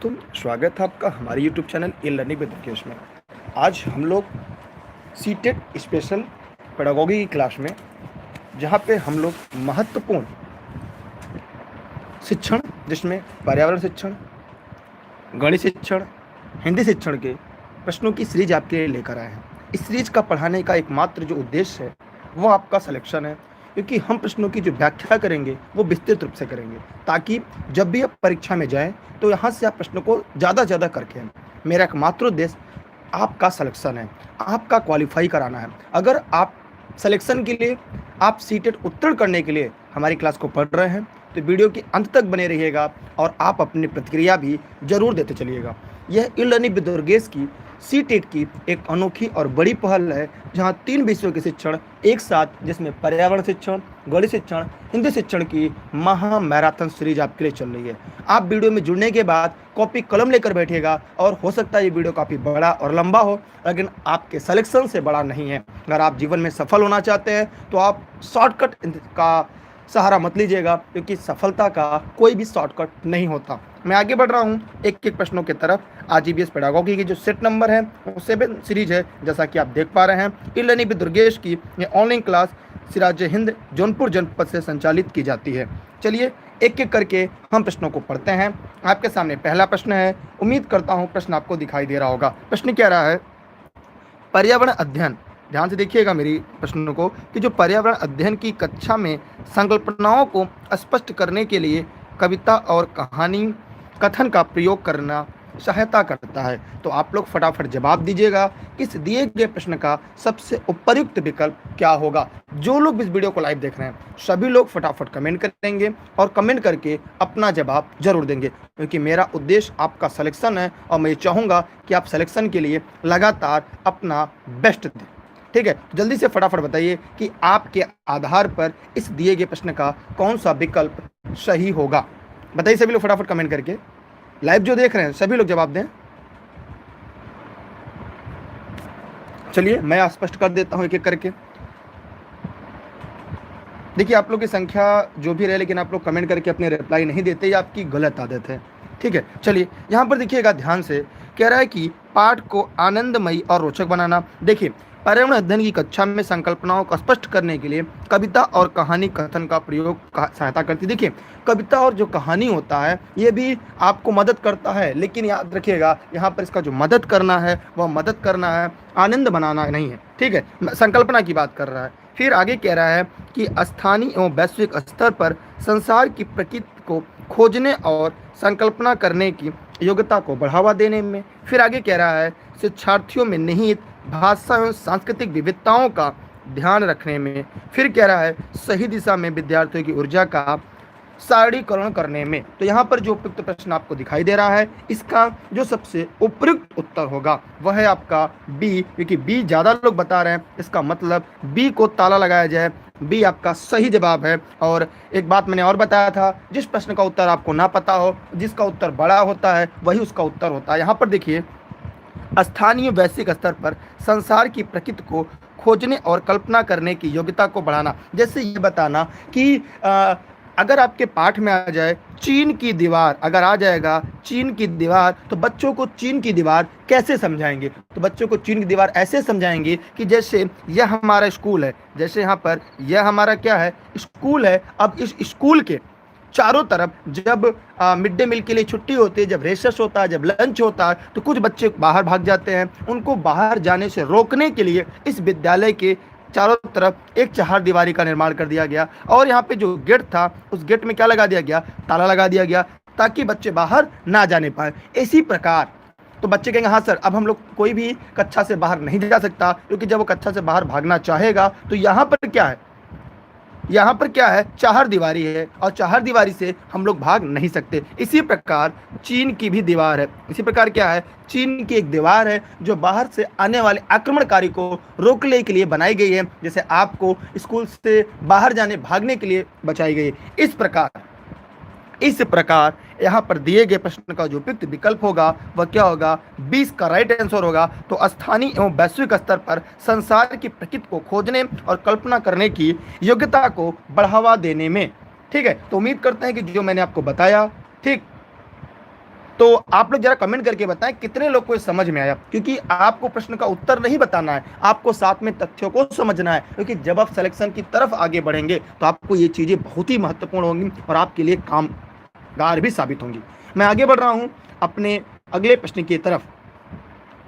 तो स्वागत है आपका हमारे YouTube channel E learning with Mukesh में। आज हम लोग सीटेट स्पेशल पेडागोगी की क्लास में, जहाँ पे हम लोग महत्वपूर्ण शिक्षण जिसमें पर्यावरण शिक्षण, गणित शिक्षण, हिंदी शिक्षण के प्रश्नों की सीरीज आपके लिए लेकर आए हैं। इस सीरीज का पढ़ाने का एकमात्र जो उद्देश्य है वो आपका सिलेक्शन है, क्योंकि हम प्रश्नों की जो व्याख्या करेंगे वो विस्तृत रूप से करेंगे, ताकि जब भी आप परीक्षा में जाएं तो यहाँ से आप प्रश्नों को ज़्यादा करके आएं। मेरा एकमात्र उद्देश्य आपका सिलेक्शन है, आपका क्वालिफाई कराना है। अगर आप सिलेक्शन के लिए, आप सीटेट उत्तीर्ण करने के लिए हमारी क्लास को पढ़ रहे हैं तो वीडियो के अंत तक बने रहिएगा और आप अपनी प्रतिक्रिया भी जरूर देते चलिएगा। यह ई लर्निंग विद दुर्गेश की सीटेट की एक अनोखी और बड़ी पहल है, जहां 3 विषयों के शिक्षण एक साथ, जिसमें पर्यावरण शिक्षण, गणित शिक्षण, हिंदी शिक्षण की महा मैराथन सीरीज आपके लिए चल रही है। आप वीडियो में जुड़ने के बाद कॉपी कलम लेकर बैठिएगा, और हो सकता है ये वीडियो काफ़ी बड़ा और लंबा हो, लेकिन आपके सिलेक्शन से बड़ा नहीं है। अगर आप जीवन में सफल होना चाहते हैं तो आप शॉर्टकट का सहारा मत लीजिएगा, क्योंकि सफलता का कोई भी शॉर्टकट नहीं होता। मैं आगे बढ़ रहा हूँ एक एक प्रश्नों की तरफ। आज ईवीएस पेडागोगी की जो सेट नंबर है वो 7 सीरीज है, जैसा कि आप देख पा रहे हैं। ई लर्निंग विद दुर्गेश की ये ऑनलाइन क्लास सिराज हिंद जौनपुर जनपद से संचालित की जाती है। चलिए एक एक करके हम प्रश्नों को पढ़ते हैं। आपके सामने पहला प्रश्न है, उम्मीद करता हूँ प्रश्न आपको दिखाई दे रहा होगा। प्रश्न क्या रहा है? पर्यावरण अध्ययन, ध्यान से देखिएगा मेरी प्रश्नों को, कि जो पर्यावरण अध्ययन की कक्षा में संकल्पनाओं को स्पष्ट करने के लिए कविता और कहानी कथन का प्रयोग करना सहायता करता है। तो आप लोग फटाफट जवाब दीजिएगा कि इस दिए गए प्रश्न का सबसे उपयुक्त विकल्प क्या होगा। जो लोग इस वीडियो को लाइव देख रहे हैं सभी लोग फटाफट कमेंट करेंगे और कमेंट करके अपना जवाब जरूर देंगे, क्योंकि मेरा उद्देश्य आपका सिलेक्शन है और मैं चाहूँगा कि आप सिलेक्शन के लिए लगातार अपना बेस्ट दें। ठीक है, जल्दी से फटाफट बताइए कि आपके आधार पर इस दिए गए प्रश्न का कौन सा विकल्प सही होगा। बताइए सभी लोग फटाफट कमेंट करके। लाइव जो देख रहे हैं सभी लोग जवाब दें। चलिए मैं स्पष्ट कर देता हूं एक एक करके। देखिए आप लोग की संख्या जो भी रहे, लेकिन आप लोग कमेंट करके अपने रिप्लाई नहीं देते, ये आपकी गलत आदत है। ठीक है, चलिए यहाँ पर देखिएगा ध्यान से। कह रहा है कि पाठ को आनंदमयी और रोचक बनाना। देखिए, पर्यावरण अध्ययन की कक्षा में संकल्पनाओं को स्पष्ट करने के लिए कविता और कहानी कथन का प्रयोग सहायता करती है। देखिए, कविता और जो कहानी होता है ये भी आपको मदद करता है, लेकिन याद रखिएगा यहाँ पर इसका जो मदद करना है वह मदद करना है, आनंद बनाना नहीं है। ठीक है, संकल्पना की बात कर रहा है। फिर आगे कह रहा है कि स्थानीय एवं वैश्विक स्तर पर संसार की प्रकृति को खोजने और संकल्पना करने की योग्यता को बढ़ावा देने में। फिर आगे कह रहा है शिक्षार्थियों में निहित भाषा एवं सांस्कृतिक विविधताओं का ध्यान रखने में। फिर कह रहा है सही दिशा में विद्यार्थियों की ऊर्जा का सारणीकरण करने में। तो यहाँ पर जो उपयुक्त प्रश्न आपको दिखाई दे रहा है, इसका जो सबसे उपयुक्त उत्तर होगा वह है आपका बी, क्योंकि बी ज़्यादा लोग बता रहे हैं, इसका मतलब बी को ताला लगाया जाए। बी आपका सही जवाब है। और एक बात मैंने और बताया था, जिस प्रश्न का उत्तर आपको ना पता हो, जिसका उत्तर बड़ा होता है वही उसका उत्तर होता है। यहाँ पर देखिए, स्थानीय वैश्विक स्तर पर संसार की प्रकृति को खोजने और कल्पना करने की योग्यता को बढ़ाना। जैसे ये बताना कि अगर आपके पाठ में आ जाए चीन की दीवार, अगर आ जाएगा चीन की दीवार, तो बच्चों को चीन की दीवार कैसे समझाएंगे? तो बच्चों को चीन की दीवार ऐसे समझाएंगे कि जैसे यह हमारा स्कूल है, जैसे यहाँ पर यह हमारा क्या है, स्कूल है। अब इस स्कूल के चारों तरफ जब मिड डे मील के लिए छुट्टी होती है, जब रेसेस होता है, जब लंच होता है, तो कुछ बच्चे बाहर भाग जाते हैं। उनको बाहर जाने से रोकने के लिए इस विद्यालय के चारों तरफ एक चहार दीवारी का निर्माण कर दिया गया, और यहाँ पे जो गेट था उस गेट में क्या लगा दिया गया? ताला लगा दिया गया, ताकि बच्चे बाहर ना जाने पाए। इसी प्रकार तो बच्चे कहेंगे हाँ सर, अब हम लोग कोई भी कक्षा से बाहर नहीं जा सकता, क्योंकि जब वो कक्षा से बाहर भागना चाहेगा तो यहाँ पर क्या है? यहाँ पर क्या है? चार दीवारी है, और चार दीवारी से हम लोग भाग नहीं सकते। इसी प्रकार चीन की भी दीवार है। इसी प्रकार क्या है? चीन की एक दीवार है जो बाहर से आने वाले आक्रमणकारी को रोकने के लिए बनाई गई है, जैसे आपको स्कूल से बाहर जाने भागने के लिए बचाई गई है। इस प्रकार यहाँ पर दिए गए प्रश्न का जो उपयुक्त विकल्प होगा वह क्या होगा? 20 का राइट आंसर होगा। तो स्थानीय एवं वैश्विक स्तर पर संसार की प्रकृति को खोजने और कल्पना करने की योग्यता को बढ़ावा देने में। ठीक है, तो उम्मीद करते हैं कि जो मैंने आपको बताया, ठीक, तो आप लोग जरा कमेंट करके बताएं कितने लोग को ये समझ में आया, क्योंकि आपको प्रश्न का उत्तर नहीं बताना है, आपको साथ में तथ्यों को समझना है, क्योंकि जब आप सिलेक्शन की तरफ आगे बढ़ेंगे तो आपको ये चीजें बहुत ही महत्वपूर्ण होंगी और आपके लिए कामगार भी साबित होंगी। मैं आगे बढ़ रहा हूं अपने अगले प्रश्न की तरफ।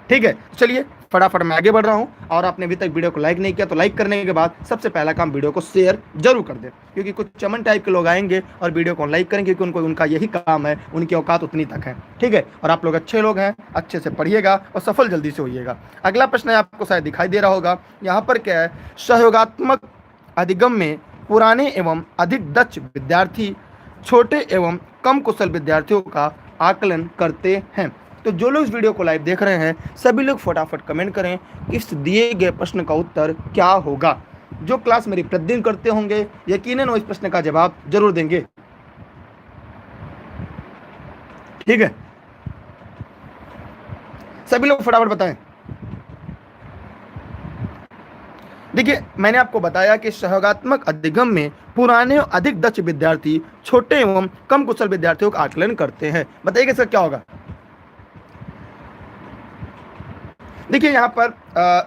ठीक है, चलिए फटाफट मैं आगे बढ़ रहा हूं। और आपने अभी तक वीडियो को लाइक नहीं किया तो लाइक करने के बाद सबसे पहला काम वीडियो को शेयर जरूर कर दें, क्योंकि कुछ चमन टाइप के लोग आएंगे और वीडियो को लाइक करेंगे, क्योंकि उनका यही काम है, उनकी औकात उतनी तक है। ठीक है, और आप लोग अच्छे लोग हैं, अच्छे से पढ़िएगा और सफल जल्दी से होइएगा। अगला प्रश्न है, आपको शायद दिखाई दे रहा होगा, यहाँ पर क्या है, सहयोगात्मक अधिगम में पुराने एवं अधिक दक्ष विद्यार्थी छोटे एवं कम कुशल विद्यार्थियों का आकलन करते हैं। तो जो लोग इस वीडियो को लाइव देख रहे हैं सभी लोग फटाफट कमेंट करें इस दिए गए प्रश्न का उत्तर क्या होगा। जो क्लास मेरी प्रतिदिन करते होंगे यकीनन वो इस प्रश्न का जवाब जरूर देंगे। ठीक है, सभी लोग फटाफट बताएं। देखिए, मैंने आपको बताया कि सहयोगात्मक अधिगम में पुराने और अधिक दक्ष विद्यार्थी छोटे एवं कम कुशल विद्यार्थियों का आकलन करते हैं। बताइए सर क्या होगा। देखिए यहाँ पर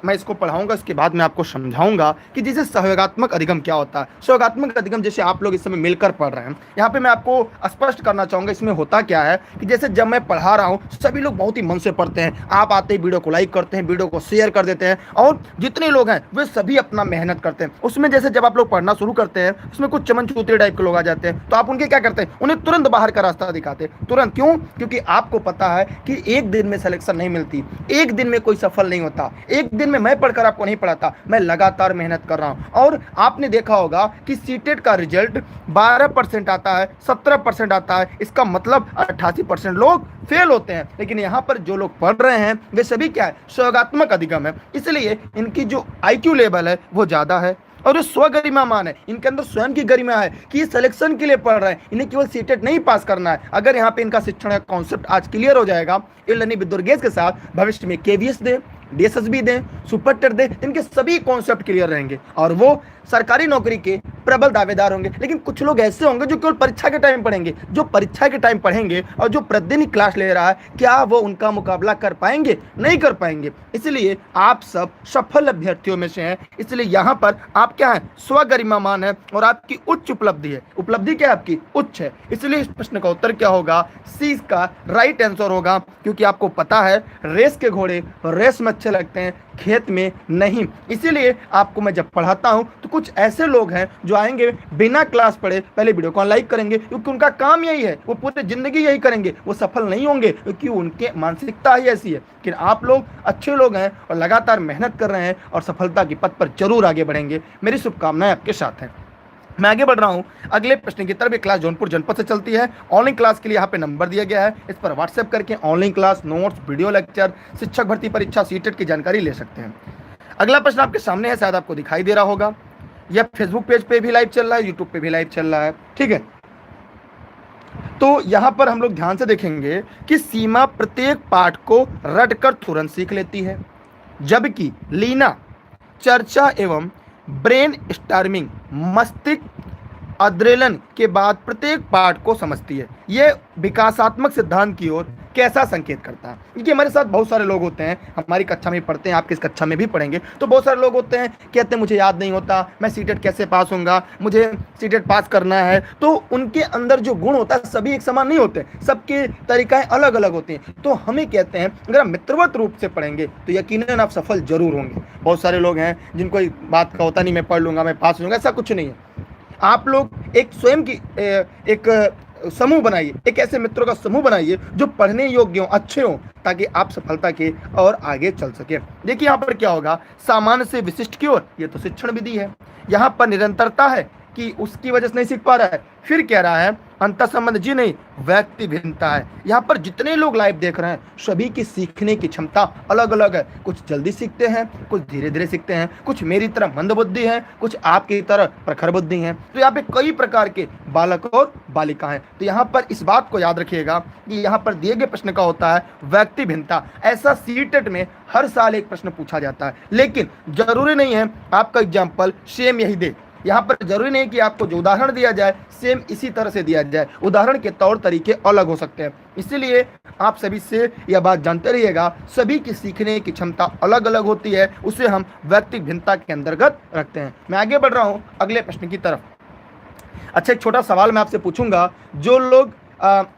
मैं इसको पढ़ाऊंगा, इसके बाद मैं आपको समझाऊंगा कि जैसे सहयोगात्मक अधिगम क्या होता है। सहयोगात्मक अधिगम जैसे आप लोग इस समय मिलकर पढ़ रहे हैं, यहाँ पे मैं आपको स्पष्ट करना चाहूंगा इसमें होता क्या है कि जैसे जब मैं पढ़ा रहा हूँ सभी लोग बहुत ही मन से पढ़ते हैं, आप आते ही वीडियो को लाइक करते हैं, वीडियो को शेयर कर देते हैं, और जितने लोग हैं वे सभी अपना मेहनत करते हैं। उसमें जैसे जब आप लोग पढ़ना शुरू करते हैं उसमें कुछ चमन चूतिया टाइप के लोग आ जाते हैं, तो आप उनके क्या करते हैं, उन्हें तुरंत बाहर का रास्ता दिखाते हैं। तुरंत क्यों? क्योंकि आपको पता है कि एक दिन में सिलेक्शन नहीं मिलती, एक दिन में कोई सफल नहीं होता, एक दिन में मैं पढ़कर आपको नहीं पढ़ाता, मैं लगातार मेहनत कर रहा हूं। और आपने देखा होगा कि सीटेट का रिजल्ट 12% आता है, 17% आता है, इसका मतलब 88% लोग फेल होते हैं। लेकिन यहाँ पर जो लोग पढ़ रहे हैं वे सभी क्या है, सहयोगात्मक अधिगम है, इसलिए इनकी जो IQ लेवल है वो ज्यादा है और ये स्वगरिमामान है, इनके अंदर स्वयं की गरिमा है कि ये सिलेक्शन के लिए पढ़ रहे हैं, इन्हें केवल सीटेट नहीं पास करना है। अगर यहाँ पे इनका शिक्षण का कॉन्सेप्ट आज क्लियर हो जाएगा, इलनी विदुर्गेश के साथ भविष्य में KVS दें, DSSB दें, सुपर टेट दें, इनके सभी कॉन्सेप्ट क्लियर रहेंगे और वो सरकारी नौकरी के प्रबल दावेदार होंगे। लेकिन कुछ लोग ऐसे होंगे जो केवल परीक्षा के टाइम पढ़ेंगे, जो परीक्षा के टाइम पढ़ेंगे और जो प्रतिदिन क्लास ले रहा है, क्या वो उनका मुकाबला कर पाएंगे? नहीं कर पाएंगे। इसलिए आप सब सफल अभ्यर्थियों में से हैं, इसलिए यहाँ पर आप क्या है, स्वगरिमामान है और आपकी उच्च उपलब्धि है। उपलब्धि क्या है आपकी? उच्च है। इसलिए इस प्रश्न का उत्तर क्या होगा? सी इसका राइट आंसर होगा, क्योंकि आपको पता है रेस के घोड़े रेस में अच्छे लगते हैं, खेत में नहीं। इसीलिए आपको मैं जब पढ़ाता हूं तो कुछ ऐसे लोग हैं जो आएंगे बिना क्लास पढ़े, पहले वीडियो को लाइक करेंगे, क्योंकि उनका काम यही है, वो पूरी जिंदगी यही करेंगे, वो सफल नहीं होंगे क्योंकि उनके मानसिकता ही ऐसी है। लेकिन आप लोग अच्छे लोग हैं और लगातार मेहनत कर रहे हैं और सफलता की पथ पर जरूर आगे बढ़ेंगे। मेरी शुभकामनाएं आपके साथ हैं। मैं आगे बढ़ रहा हूं अगले प्रश्न की तरफ। एक क्लास जौनपुर जनपद से चलती है। ऑनलाइन क्लास के लिए यहाँ पे नंबर दिया गया है, इस पर व्हाट्सएप करके online class, notes, video lecture, शिक्षक भर्ती परीक्षा, सीटेट की जानकारी ले सकते हैं। अगला प्रश्न आपके सामने है, शायद आपको दिखाई दे रहा होगा। यह फेसबुक पेज पे भी लाइव चल रहा है, यूट्यूब पे भी लाइव चल रहा है। ठीक है, तो यहाँ पर हम लोग ध्यान से देखेंगे कि सीमा प्रत्येक पाठ को रटकर तुरंत सीख लेती है, जबकि लीना चर्चा एवं ब्रेन स्टॉर्मिंग मस्तिष्क अद्रेलन के बाद प्रत्येक पाठ को समझती है। यह विकासात्मक सिद्धांत की ओर कैसा संकेत करता है? क्योंकि हमारे साथ बहुत सारे लोग होते हैं, हमारी कक्षा में पढ़ते हैं, आप किस कक्षा में भी पढ़ेंगे, तो बहुत सारे लोग होते हैं कहते हैं मुझे याद नहीं होता, मैं सीटेट कैसे पास होऊंगा, मुझे सीटेट पास करना है। तो उनके अंदर जो गुण होता है सभी एक समान नहीं होते, सबके तरीकाएं अलग अलग होती हैं। तो हमें कहते हैं अगर आप मित्रवत रूप से पढ़ेंगे तो यकीनन आप सफल जरूर होंगे। बहुत सारे लोग हैं जिनको बात का होता नहीं, मैं पढ़ लूंगा, मैं पास हो जाऊंगा, ऐसा कुछ नहीं है। आप लोग एक स्वयं की एक समूह बनाइए, एक ऐसे मित्रों का समूह बनाइए जो पढ़ने योग्य हो, अच्छे हो, ताकि आप सफलता के और आगे चल सके। देखिए यहाँ पर क्या होगा, सामान्य से विशिष्ट की ओर, ये तो शिक्षण विधि है। यहाँ पर निरंतरता है कि उसकी वजह से नहीं सीख पा रहा है। फिर कह रहा है अंतर संबंध जी नहीं, व्यक्ति भिन्नता है। यहाँ पर जितने लोग लाइव देख रहे हैं सभी की सीखने की क्षमता अलग अलग है। कुछ जल्दी सीखते हैं, कुछ धीरे धीरे सीखते हैं, कुछ मेरी तरह मंद बुद्धि है, कुछ आपकी तरह प्रखर बुद्धि है। तो यहाँ पे कई प्रकार के बालक और बालिका हैं। तो यहाँ पर इस बात को याद रखिएगा कि यहाँ पर दिए गए प्रश्न का होता है व्यक्ति भिन्नता। ऐसा सीटेट में हर साल एक प्रश्न पूछा जाता है, लेकिन जरूरी नहीं है आपका एग्जाम्पल सेम यही दे। यहाँ पर जरूरी नहीं कि आपको जो उदाहरण दिया जाए सेम इसी तरह से दिया जाए, उदाहरण के तौर तरीके अलग हो सकते हैं। इसीलिए आप सभी से यह बात जानते रहिएगा, सभी की सीखने की क्षमता अलग अलग होती है, उसे हम व्यक्तिगत भिन्नता के अंतर्गत रखते हैं। मैं आगे बढ़ रहा हूँ अगले प्रश्न की तरफ। अच्छा, एक छोटा सवाल मैं आपसे पूछूंगा, जो लोग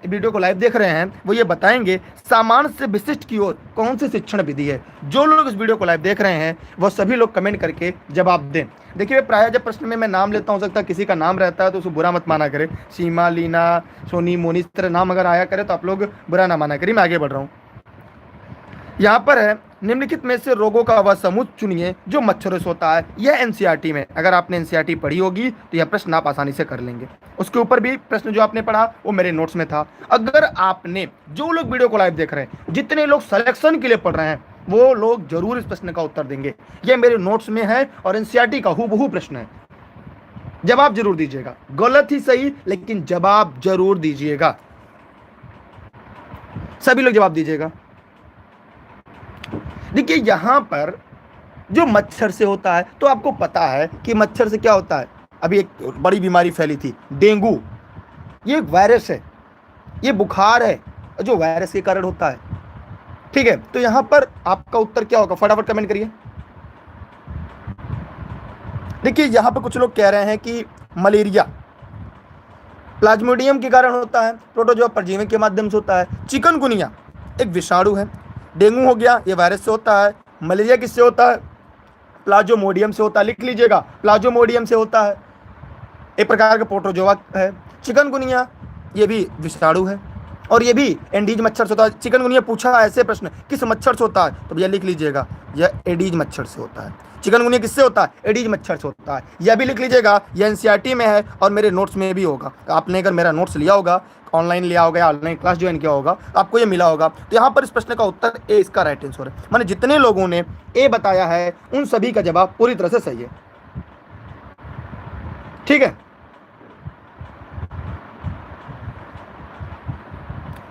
वीडियो को लाइव देख रहे हैं वो ये बताएंगे सामान्य से विशिष्ट की ओर कौन सी शिक्षण विधि है। जो लोग इस वीडियो को लाइव देख रहे हैं वो सभी लोग कमेंट करके जवाब दें। देखिए, प्रायः जब प्रश्न में मैं नाम लेता हूँ, हो सकता है किसी का नाम रहता है तो उसे बुरा मत माना करें। सीमा, लीना, सोनी, मोनी, इस तरह नाम अगर आया करे तो आप लोग बुरा ना माना करिए। मैं आगे बढ़ रहा हूँ। यहाँ पर है, निम्नलिखित में से रोगों का वह समूह चुनिए जो मच्छरों से होता है। यह एनसीईआरटी में, अगर आपने एनसीईआरटी पढ़ी होगी तो यह प्रश्न आप आसानी से कर लेंगे। उसके ऊपर भी प्रश्न जो आपने पढ़ा वो मेरे नोट्स में था। अगर आपने, जो लोग वीडियो को लाइव देख रहे हैं, जितने लोग सिलेक्शन के लिए पढ़ रहे हैं, वो लोग जरूर इस प्रश्न का उत्तर देंगे। यह मेरे नोट्स में है और एनसीईआरटी का हूबहू प्रश्न है। जवाब जरूर दीजिएगा, गलत ही सही लेकिन जवाब जरूर दीजिएगा। सभी लोग जवाब दीजिएगा। देखिए, यहां पर जो मच्छर से होता है तो आपको पता है कि मच्छर से क्या होता है। अभी एक बड़ी बीमारी फैली थी, डेंगू। ये एक वायरस है, ये बुखार है जो वायरस के कारण होता है। ठीक है, तो यहां पर आपका उत्तर क्या होगा, फटाफट कमेंट करिए। देखिए, यहां पर कुछ लोग कह रहे हैं कि मलेरिया प्लाज्मोडियम के कारण होता है, प्रोटोजोआ परजीवी के माध्यम से होता है। चिकनगुनिया एक विषाणु है। डेंगू हो गया, ये वायरस से होता है। मलेरिया किससे होता है, प्लाज्मोडियम से होता है। लिख लीजिएगा, प्लाज्मोडियम से होता है, एक प्रकार का प्रोटोजोआ है। चिकनगुनिया ये भी विषाणु है और ये भी एडीज मच्छर से होता है। चिकनगुनिया पूछा ऐसे प्रश्न किस मच्छर से होता है, तो भैया लिख लीजिएगा, यह एडीज मच्छर से होता है। चिकनगुनिया किससे होता है, एडीज मच्छर से होता है। यह भी लिख लीजिएगा, यह एनसीईआरटी में है और मेरे नोट्स में भी होगा। आपने अगर मेरा नोट्स लिया होगा, ऑनलाइन लिया होगा या ऑनलाइन क्लास ज्वाइन किया होगा, आपको ये मिला होगा। तो यहाँ पर इस प्रश्न का उत्तर ए इसका राइट आंसर है। माने जितने लोगों ने ए बताया है उन सभी का जवाब पूरी तरह से सही है। ठीक है,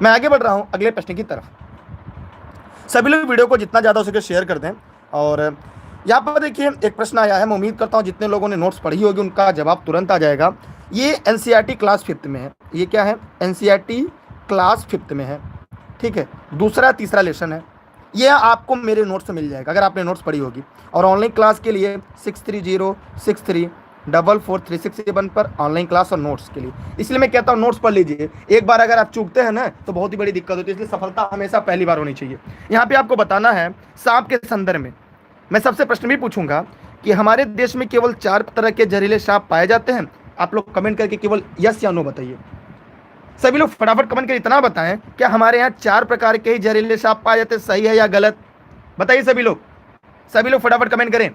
मैं आगे बढ़ रहा हूं अगले प्रश्न की तरफ। सभी लोग वीडियो को जितना ज़्यादा हो सके शेयर कर दें। और यहाँ पर देखिए एक प्रश्न आया है, मैं उम्मीद करता हूँ जितने लोगों ने नोट्स पढ़ी होगी उनका जवाब तुरंत आ जाएगा। ये एनसीईआरटी क्लास 5th में है। ये क्या है, एनसीईआरटी क्लास 5th में है। ठीक है, दूसरा तीसरा लेसन है। ये आपको मेरे नोट्स में मिल जाएगा अगर आपने नोट्स पढ़ी होगी। और ऑनलाइन क्लास के लिए 6306344367 पर ऑनलाइन क्लास और नोट्स के लिए। इसलिए मैं कहता हूँ नोट्स पढ़ लीजिए। एक बार अगर आप चूकते हैं ना तो बहुत ही बड़ी दिक्कत होती है, इसलिए सफलता हमेशा पहली बार होनी चाहिए। यहाँ पे आपको बताना है सांप के संदर्भ में। मैं सबसे प्रश्न भी पूछूंगा कि हमारे देश में केवल 4 तरह के जहरीले सांप पाए जाते हैं। आप लोग कमेंट करके केवल यस या नो बताइए। सभी लोग फटाफट कमेंट कर इतना बताएं, क्या हमारे यहाँ 4 प्रकार के ही जहरीले सांप पाए जाते हैं, सही है या गलत? बताइए सभी लोग फटाफट कमेंट करें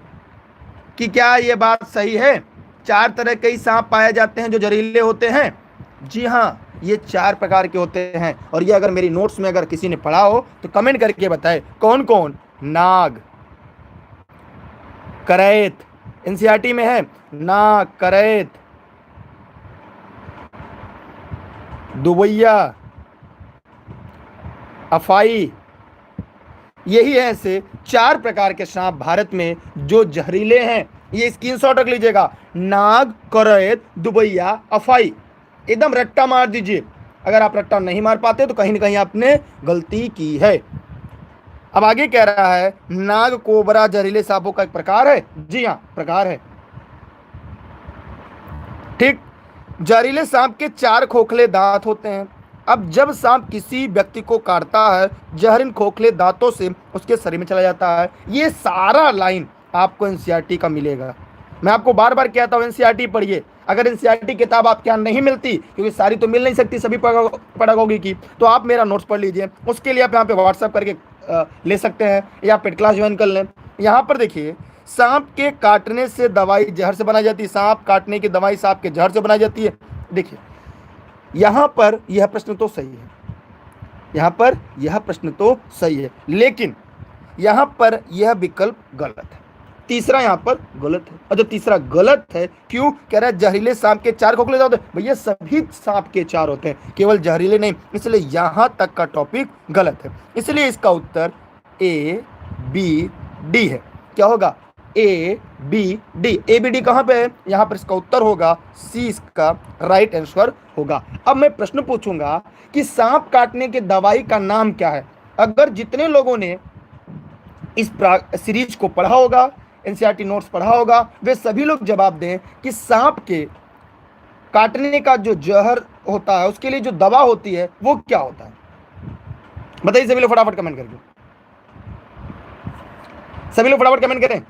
कि क्या ये बात सही है, 4 तरह के ही सांप पाए जाते हैं जो जहरीले होते हैं। जी हाँ, ये 4 प्रकार के होते हैं। और ये अगर मेरी नोट्स में अगर किसी ने पढ़ा हो तो कमेंट करके बताए कौन कौन। नाग, करैत, एनसीईआरटी में है, नाग, करैत, दुबैया, अफाई, यही है ऐसे 4 प्रकार के सांप भारत में जो जहरीले हैं। ये स्क्रीनशॉट रख लीजिएगा, नाग, करैत, दुबैया, अफाई। एकदम रट्टा मार दीजिए। अगर आप रट्टा नहीं मार पाते तो कहीं ना कहीं आपने गलती की है। अब आगे कह रहा है नाग कोबरा जहरीले सांपों का एक प्रकार है। जी हाँ, प्रकार है। ठीक, जहरीले सांप के 4 खोखले दांत होते हैं। अब जब सांप किसी व्यक्ति को काटता है, जहर इन खोखले दांतों से उसके शरीर में चला जाता है। ये सारा लाइन आपको एनसीईआरटी का मिलेगा। मैं आपको बार बार कहता हूँ एनसीईआरटी पढ़िए। अगर एनसीईआरटी किताब आपके यहाँ नहीं मिलती, क्योंकि सारी तो मिल नहीं सकती सभी पेडागोगी की, तो आप मेरा नोट्स पढ़ लीजिए। उसके लिए आप यहाँ पे व्हाट्सएप करके ले सकते हैं या पेड क्लास ज्वाइन कर लें। यहाँ पर देखिए, सांप के काटने से दवाई जहर से बनाई जाती है। सांप काटने की दवाई सांप के जहर से बनाई जाती है। देखिए, यहाँ पर यह प्रश्न तो सही है, यहाँ पर यह प्रश्न तो सही है, लेकिन यहाँ पर यह विकल्प गलत है। तीसरा यहाँ पर गलत है। और जो तीसरा गलत है, क्यों कह रहा है जहरीले सांप के 4 खोखले दांत होते हैं? भैया सभी सांप के 4 होते हैं, केवल जहरीले नहीं। इसलिए यहाँ तक का टॉपिक गलत है। इसलिए इसका उत्तर A, B, D है। क्या होगा? A, B D. A B D कहाँ पे है? यहाँ पर इसका उत्तर होगा सी, इसका राइट आंसर होगा। अब मैं प्रश्न पूछूंगा कि सांप काटने के दवाई का नाम क्या है? अगर जितने लोगों ने इस सीरीज को पढ़ा होगा, एनसीईआरटी नोट्स पढ़ा होगा, वे सभी लोग जवाब दें कि सांप के काटने का जो जहर होता है उसके लिए जो दवा होती है वो क्या होता है? बताइए सभी लोग फटाफट कमेंट करके, सभी लोग फटाफट कमेंट करें।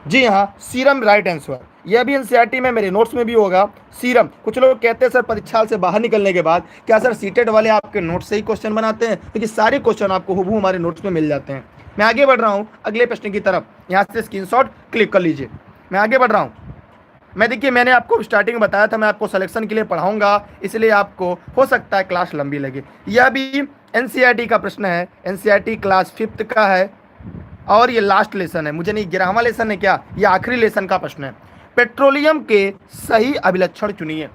जी हाँ, सीरम राइट आंसर। यह भी एनसीईआरटी में मेरे नोट्स में भी होगा, सीरम। कुछ लोग कहते हैं सर परीक्षा से बाहर निकलने के बाद क्या सर सीटेट वाले आपके नोट्स से ही क्वेश्चन बनाते हैं? क्योंकि सारे क्वेश्चन आपको हूबहू हमारे नोट्स में मिल जाते हैं। मैं आगे बढ़ रहा हूँ अगले प्रश्न की तरफ, यहाँ से स्क्रीनशॉट क्लिक कर लीजिए। मैं आगे बढ़ रहा हूँ। मैं देखिए, मैंने आपको स्टार्टिंग में बताया था मैं आपको सिलेक्शन के लिए पढ़ाऊंगा, इसलिए आपको हो सकता है क्लास लंबी लगे। यह भी एनसीईआरटी का प्रश्न है, एनसीईआरटी क्लास 5th का है और ये लास्ट लेसन है। मुझे नहीं, 11वां लेसन है क्या? ये आखिरी लेसन का प्रश्न है। पेट्रोलियम के सही अभिलक्षण चुनिए।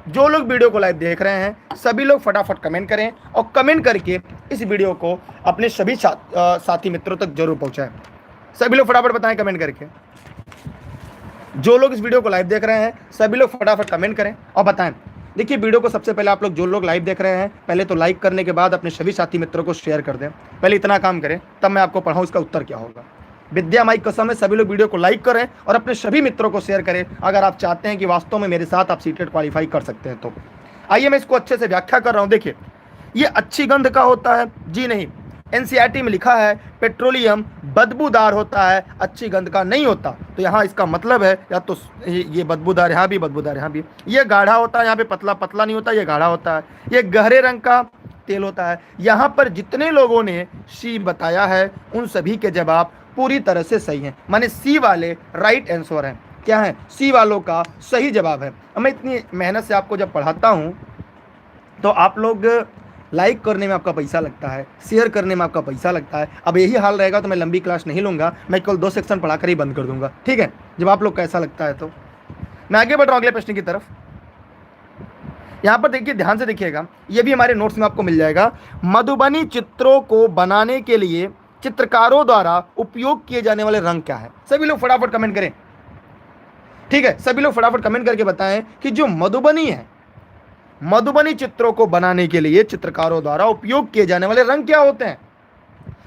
जो लोग वीडियो को लाइव देख रहे हैं सभी लोग फटाफट कमेंट करें और कमेंट करके इस वीडियो को अपने सभी साथी मित्रों तक जरूर पहुंचाएं। सभी लोग फटाफट बताएं कमेंट करके। जो लोग इस वीडियो को लाइव देख रहे हैं सभी लोग फटाफट कमेंट करें और बताएं। देखिए, वीडियो को सबसे पहले आप लोग जो लोग लाइव देख रहे हैं पहले तो लाइक करने के बाद अपने सभी साथी मित्रों को शेयर कर दें। पहले इतना काम करें, तब मैं आपको पढ़ाऊँ इसका उत्तर क्या होगा। विद्या माई कसम है, सभी लोग वीडियो को लाइक करें और अपने सभी मित्रों को शेयर करें अगर आप चाहते हैं कि वास्तव में मेरे साथ आप सीटेट क्वालिफाई कर सकते हैं तो। आइए मैं इसको अच्छे से व्याख्या कर रहा हूँ। देखिए, ये अच्छी गंध का होता है? जी नहीं, एनसीईआरटी में लिखा है पेट्रोलियम बदबूदार होता है, अच्छी गंध का नहीं होता। तो यहाँ इसका मतलब है या तो ये बदबूदार, यहाँ भी बदबूदार, यहाँ भी। ये गाढ़ा होता है, यहाँ पे पतला पतला नहीं होता, ये गाढ़ा होता है। ये गहरे रंग का तेल होता है। यहाँ पर जितने लोगों ने सी बताया है उन सभी के जवाब पूरी तरह से सही हैं, माने सी वाले राइट आंसर हैं। क्या है? सी वालों का सही जवाब है। अब मैं इतनी मेहनत से आपको जब पढ़ाता हूँ तो आप लोग लाइक करने में आपका पैसा लगता है, शेयर करने में आपका पैसा लगता है। अब यही हाल रहेगा तो मैं लंबी क्लास नहीं लूँगा, मैं केवल 2 सेक्शन पढ़ाकर ही बंद कर दूंगा, ठीक है? जब आप लोग कैसा लगता है तो। मैं आगे बढ़ रहा हूँ अगले प्रश्न की तरफ। यहाँ पर देखिए, ध्यान से देखिएगा, ये भी हमारे नोट्स में आपको मिल जाएगा। मधुबनी चित्रों को बनाने के लिए चित्रकारों द्वारा उपयोग किए जाने वाले रंग क्या है? सभी लोग फटाफट कमेंट करें, ठीक है? सभी लोग फटाफट कमेंट करके बताएं कि जो मधुबनी है, मधुबनी चित्रों को बनाने के लिए चित्रकारों द्वारा उपयोग किए जाने वाले रंग क्या होते हैं?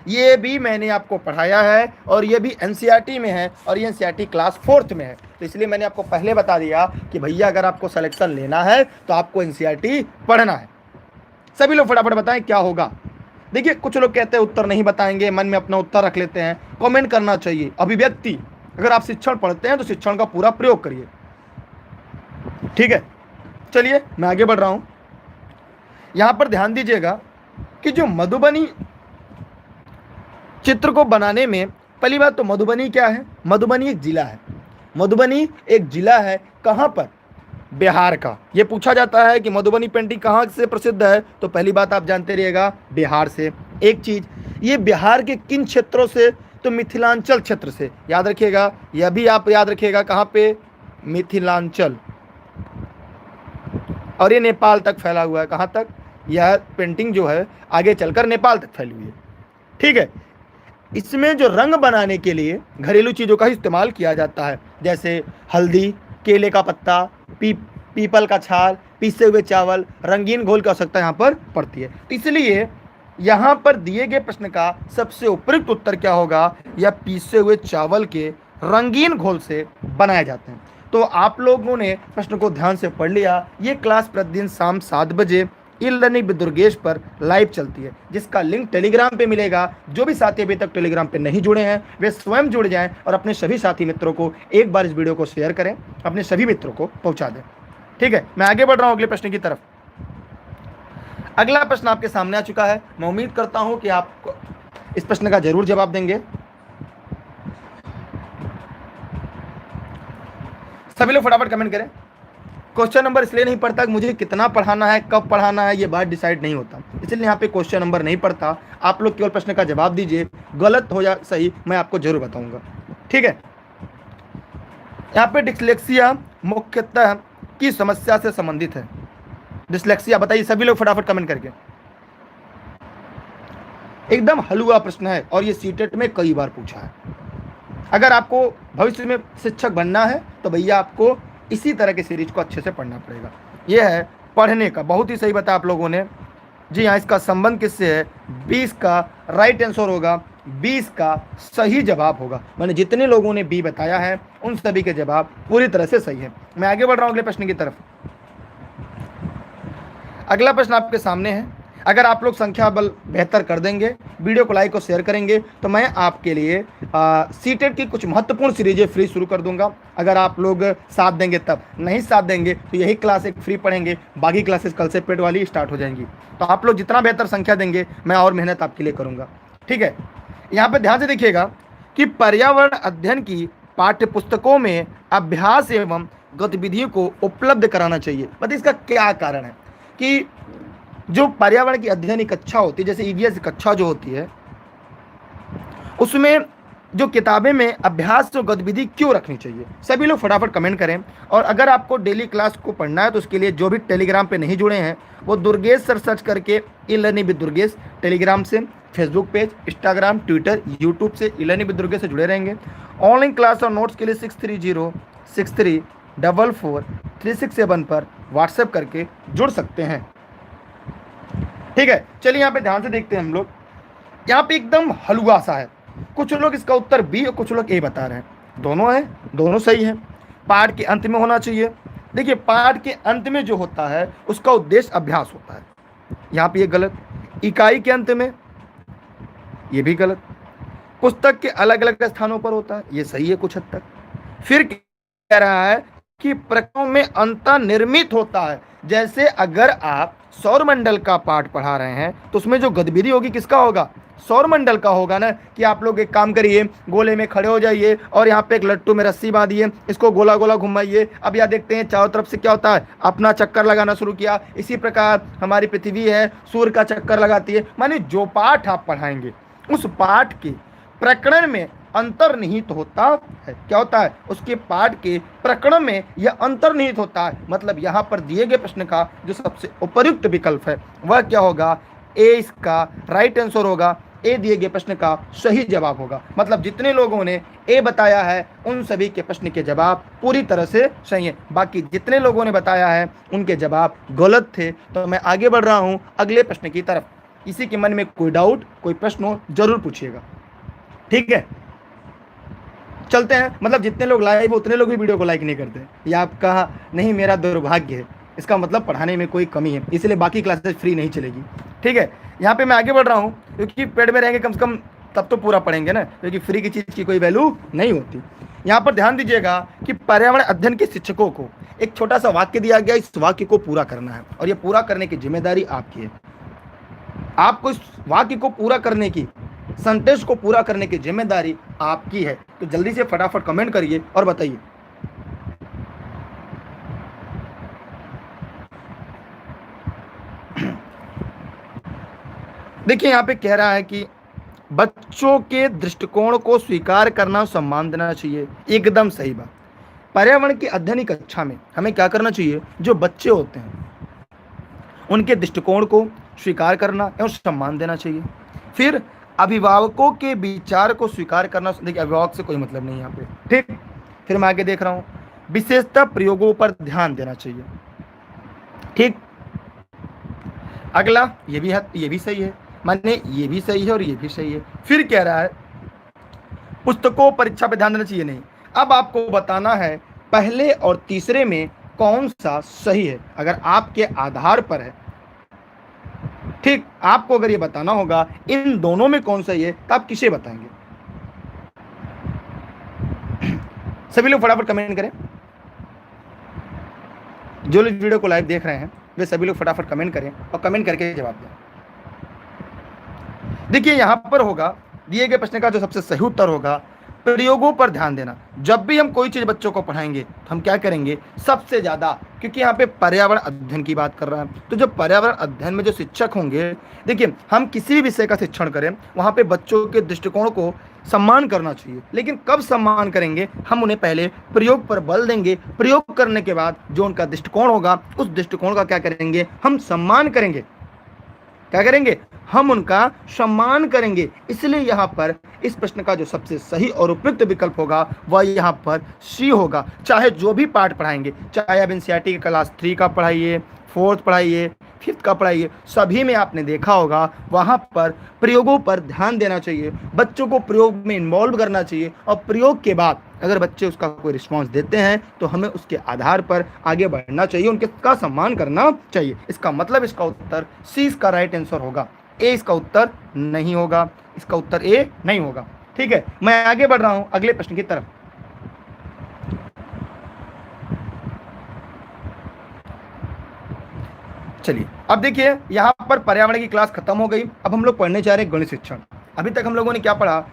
ये भी मैंने आपको पढ़ाया है और ये भी एनसीईआरटी में है और ये एनसीईआरटी क्लास 4th में है। तो इसलिए मैंने आपको पहले बता दिया कि भैया अगर आपको सिलेक्शन लेना है तो आपको एनसीईआरटी पढ़ना है। सभी लोग फटाफट बताएं क्या होगा। देखिए, कुछ लोग कहते हैं उत्तर नहीं बताएंगे, मन में अपना उत्तर रख लेते हैं। कमेंट करना चाहिए, अभिव्यक्ति। अगर आप शिक्षण पढ़ते हैं तो शिक्षण का पूरा प्रयोग करिए, ठीक है? चलिए मैं आगे बढ़ रहा हूं। यहां पर ध्यान दीजिएगा कि जो मधुबनी चित्र को बनाने में, पहली बात तो मधुबनी क्या है? मधुबनी एक जिला है। मधुबनी एक जिला है, कहां पर? बिहार का। ये पूछा जाता है कि मधुबनी पेंटिंग कहाँ से प्रसिद्ध है, तो पहली बात आप जानते रहिएगा, बिहार से। एक चीज, ये बिहार के किन क्षेत्रों से? तो मिथिलांचल क्षेत्र से। याद रखिएगा, यह भी आप याद रखिएगा, कहाँ पे? मिथिलांचल। और ये नेपाल तक फैला हुआ है। कहाँ तक? यह पेंटिंग जो है आगे चलकर नेपाल तक फैली हुई है, ठीक है? इसमें जो रंग बनाने के लिए घरेलू चीज़ों का इस्तेमाल किया जाता है, जैसे हल्दी, केले का पत्ता, पीपल का छाल, पीसे हुए चावल, रंगीन घोल की आवश्यकता यहाँ पर पड़ती है। तो इसलिए यहाँ पर दिए गए प्रश्न का सबसे उपयुक्त उत्तर क्या होगा? यह पीसे हुए चावल के रंगीन घोल से बनाए जाते हैं। तो आप लोगों ने प्रश्न को ध्यान से पढ़ लिया। ये क्लास प्रतिदिन शाम 7 बजे ई लर्निंग विद दुर्गेश पर लाइव चलती है, जिसका लिंक टेलीग्राम पे मिलेगा। जो भी साथी अभी तक टेलीग्राम पे नहीं जुड़े हैं वे स्वयं जुड़ जाएं और अपने सभी साथी मित्रों को एक बार इस वीडियो को शेयर करें, अपने सभी मित्रों को पहुंचा दें, ठीक है? मैं आगे बढ़ रहा हूं अगले प्रश्न की तरफ। अगला प्रश्न आपके सामने आ चुका है। मैं उम्मीद करता हूं कि आप इस प्रश्न का जरूर जवाब देंगे। सभी लोग फटाफट कमेंट करें। क्वेश्चन नंबर इसलिए नहीं पढ़ता कि मुझे कितना पढ़ाना है, कब पढ़ाना है, ये बात डिसाइड नहीं होता, इसलिए यहाँ पे क्वेश्चन नंबर नहीं पढ़ता। आप लोग केवल प्रश्न का जवाब दीजिए, गलत हो या सही मैं आपको जरूर बताऊंगा, ठीक है? यहाँ पे डिस्लेक्सिया मुख्यतः की समस्या से संबंधित है। डिस्लेक्सिया बताइए सभी लोग फटाफट कमेंट करके। एकदम हलवा प्रश्न है और ये सीटेट में कई बार पूछा है। अगर आपको भविष्य में शिक्षक बनना है तो भैया आपको इसी तरह के सीरीज को अच्छे से पढ़ना पड़ेगा। ये है पढ़ने का, बहुत ही सही बताया आप लोगों ने। जी हाँ, इसका संबंध किससे है? 20 का राइट आंसर होगा, 20 का सही जवाब होगा। मैंने जितने लोगों ने बी बताया है उन सभी के जवाब पूरी तरह से सही है। मैं आगे बढ़ रहा हूँ अगले प्रश्न की तरफ। अगला प्रश्न आपके सामने है। अगर आप लोग संख्या बल बेहतर कर देंगे, वीडियो को लाइक और शेयर करेंगे, तो मैं आपके लिए सीटेट की कुछ महत्वपूर्ण सीरीजें फ्री शुरू कर दूंगा। अगर आप लोग साथ देंगे तब, नहीं साथ देंगे तो यही क्लास एक फ्री पढ़ेंगे, बाकी क्लासेस कल से पेड वाली स्टार्ट हो जाएंगी। तो आप लोग जितना बेहतर संख्या देंगे मैं और मेहनत आपके लिए करूँगा। ठीक है, यहाँ पर ध्यान से देखिएगा कि पर्यावरण अध्ययन की पाठ्य पुस्तकों में अभ्यास एवं गतिविधियों को उपलब्ध कराना चाहिए। मतलब इसका क्या कारण है कि जो पर्यावरण की अध्ययन की कक्षा होती है, जैसे ईवीएस कक्षा जो होती है, उसमें जो किताबें में अभ्यास और गतिविधि क्यों रखनी चाहिए? सभी लोग फटाफट कमेंट करें। और अगर आपको डेली क्लास को पढ़ना है तो उसके लिए जो भी टेलीग्राम पे नहीं जुड़े हैं वो दुर्गेश सर सर्च करके e learning with Durgesh Telegram से, Facebook page, Instagram, Twitter, YouTube से ई लर्निंग विद दुर्गेश से जुड़े रहेंगे। ऑनलाइन क्लास और नोट्स के लिए 6306344367 पर व्हाट्सएप करके जुड़ सकते हैं। ठीक है, चलिए यहाँ पे ध्यान से देखते हैं हम लोग। यहाँ पे एकदम हलवा सा है, कुछ लोग इसका उत्तर बी और कुछ लोग ए बता रहे हैं। दोनों है, दोनों सही है। पाठ के अंत में होना चाहिए। देखिए, पाठ के अंत में जो होता है उसका उद्देश्य अभ्यास होता है, यहाँ पे ये गलत। इकाई के अंत में, ये भी गलत। पुस्तक के अलग अलग स्थानों पर होता है, ये सही है कुछ हद तक। फिर कह रहा है कि प्रकरणों में अंतर्निर्मित होता है। जैसे अगर आप सौरमंडल का पाठ पढ़ा रहे हैं तो उसमें जो गतिविधि होगी किसका होगा? सौरमंडल का होगा ना। कि आप लोग एक काम करिए, गोले में खड़े हो जाइए और यहाँ पे एक लट्टू में रस्सी बांधिए, इसको गोला गोला घुमाइए। अब यहाँ देखते हैं चारों तरफ से क्या होता है, अपना चक्कर लगाना शुरू किया। इसी प्रकार हमारी पृथ्वी है, सूर्य का चक्कर लगाती है। माने जो पाठ आप पढ़ाएंगे उस पाठ के प्रकरण में अंतर्निहित होता है। क्या होता है? उसके पाठ के प्रकरण में यह अंतर्निहित होता है। मतलब यहाँ पर दिए गए प्रश्न का जो सबसे उपयुक्त विकल्प है वह क्या होगा? ए इसका राइट आंसर होगा। ए दिए गए प्रश्न का सही जवाब होगा। मतलब जितने लोगों ने ए बताया है उन सभी के प्रश्न के जवाब पूरी तरह से सही है। बाकी जितने लोगों ने बताया है उनके जवाब गलत थे। तो मैं आगे बढ़ रहा हूँ अगले प्रश्न की तरफ। किसी के मन में कोई डाउट, कोई प्रश्न हो जरूर पूछिएगा। ठीक है, चलते हैं। मतलब जितने लोग लाइव उतने लोग भी वीडियो को लाइक नहीं करते, या आपका नहीं, मेरा दुर्भाग्य है। इसका मतलब पढ़ाने में कोई कमी है, इसलिए बाकी क्लासेस फ्री नहीं चलेगी। ठीक है, यहाँ पे मैं आगे बढ़ रहा हूँ क्योंकि पेड में रहेंगे कम से कम तब तो पूरा पढ़ेंगे ना, क्योंकि फ्री की चीज़ की कोई वैल्यू नहीं होती। यहाँ पर ध्यान दीजिएगा कि पर्यावरण अध्ययन के शिक्षकों को एक छोटा सा वाक्य दिया गया, इस वाक्य को पूरा करना है और ये पूरा करने की जिम्मेदारी आपकी है। आपको इस वाक्य को पूरा करने की, सेंटेंस को पूरा करने की जिम्मेदारी आपकी है। तो जल्दी से फटाफट कमेंट करिए और बताइए। देखिए, यहाँ पे कह रहा है कि बच्चों के दृष्टिकोण को स्वीकार करना और सम्मान देना चाहिए। एकदम सही बात। पर्यावरण की अध्ययन की कक्षा में हमें क्या करना चाहिए? जो बच्चे होते हैं उनके दृष्टिकोण को स्वीकार करना और सम्मान देना चाहिए। फिर अभिभावकों के विचार को स्वीकार करना। देखिए, अभिभावक से कोई मतलब नहीं यहाँ पे। ठीक, फिर मैं आगे देख रहा हूँ, विशेषता प्रयोगों पर ध्यान देना चाहिए। ठीक, अगला ये भी सही है, माने ये भी सही है और ये भी सही है। फिर कह रहा है पुस्तकों परीक्षा पे ध्यान देना चाहिए। नहीं, अब आपको बताना है पहले और तीसरे में कौन सा सही है। अगर आपके आधार पर है, ठीक, आपको अगर ये बताना होगा इन दोनों में कौन सही है तो आप किसे बताएंगे? सभी लोग फटाफट कमेंट करें। जो लोग वीडियो को लाइव देख रहे हैं वे सभी लोग फटाफट कमेंट करें और कमेंट करके जवाब दें। देखिए, यहां पर होगा दिए गए प्रश्न का जो सबसे सही उत्तर होगा प्रयोगों पर ध्यान देना। जब भी हम कोई चीज बच्चों को पढ़ाएंगे तो हम क्या करेंगे? सबसे ज्यादा, क्योंकि यहाँ पे पर्यावरण अध्ययन की बात कर रहा है, तो जो पर्यावरण अध्ययन में जो शिक्षक होंगे, देखिए हम किसी भी विषय का शिक्षण करें वहाँ पे बच्चों के दृष्टिकोण को सम्मान करना चाहिए। लेकिन कब सम्मान करेंगे? हम उन्हें पहले प्रयोग पर बल देंगे। प्रयोग करने के बाद जो उनका दृष्टिकोण होगा उस दृष्टिकोण का क्या करेंगे? हम सम्मान करेंगे। क्या करेंगे? हम उनका सम्मान करेंगे। इसलिए यहाँ पर इस प्रश्न का जो सबसे सही और उपयुक्त विकल्प होगा वह यहाँ पर सी होगा। चाहे जो भी पार्ट पढ़ाएंगे, चाहे आप एनसीईआरटी के क्लास 3 का पढ़ाइए, 4th पढ़ाइए, 5th का पढ़ाइए, सभी में आपने देखा होगा वहाँ पर प्रयोगों पर ध्यान देना चाहिए, बच्चों को प्रयोग में इन्वॉल्व करना चाहिए और प्रयोग के बाद अगर बच्चे उसका कोई रिस्पॉन्स देते हैं तो हमें उसके आधार पर आगे बढ़ना चाहिए, उनका सम्मान करना चाहिए। इसका मतलब इसका उत्तर सी इसका राइट आंसर होगा, ए इसका उत्तर नहीं होगा, इसका उत्तर ए नहीं होगा। ठीक है, मैं आगे बढ़ रहा हूं अगले प्रश्न की तरफ। चलिए अब देखिए, यहां पर पर्यावरण की क्लास खत्म हो गई। अब हम लोग पढ़ने जा रहे हैं गणित शिक्षण। अभी तक हम लोगों ने क्या पढ़ा,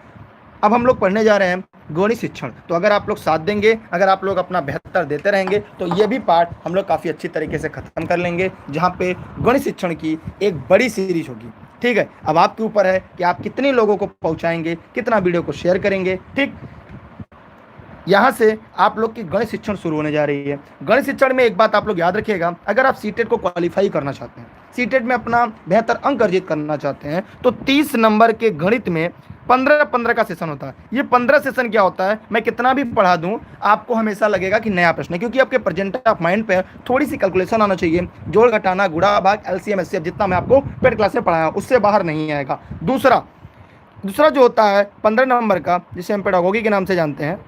अब हम लोग पढ़ने जा रहे हैं गणित शिक्षण। तो अगर आप लोग साथ देंगे, अगर आप लोग अपना बेहतर देते रहेंगे तो ये भी पार्ट हम लोग काफ़ी अच्छी तरीके से खत्म कर लेंगे, जहाँ पे गणित शिक्षण की एक बड़ी सीरीज होगी। ठीक है, अब आपके ऊपर है कि आप कितने लोगों को पहुँचाएंगे, कितना वीडियो को शेयर करेंगे। ठीक, यहाँ से आप लोग की गणित शिक्षण शुरू होने जा रही है। गणित शिक्षण में एक बात आप लोग याद रखिएगा, अगर आप सीटेट को क्वालिफाई करना चाहते हैं, सीटेट में अपना बेहतर अंक अर्जित करना चाहते हैं, तो 30 नंबर के गणित में 15-15 का सेशन होता है। ये 15 सेशन क्या होता है, मैं कितना भी पढ़ा दूं आपको हमेशा लगेगा कि नया प्रश्न है, क्योंकि आपके प्रेजेंट ऑफ माइंड पे थोड़ी सी कैलकुलेशन आना चाहिए। जोड़ घटाना, गुणा भाग, एलसीएम एचसीएफ जितना मैं आपको पेड क्लास में पढ़ाया उससे बाहर नहीं आएगा। दूसरा जो होता है 15 नंबर का, जिसे हम पेडागोगी के नाम से जानते हैं,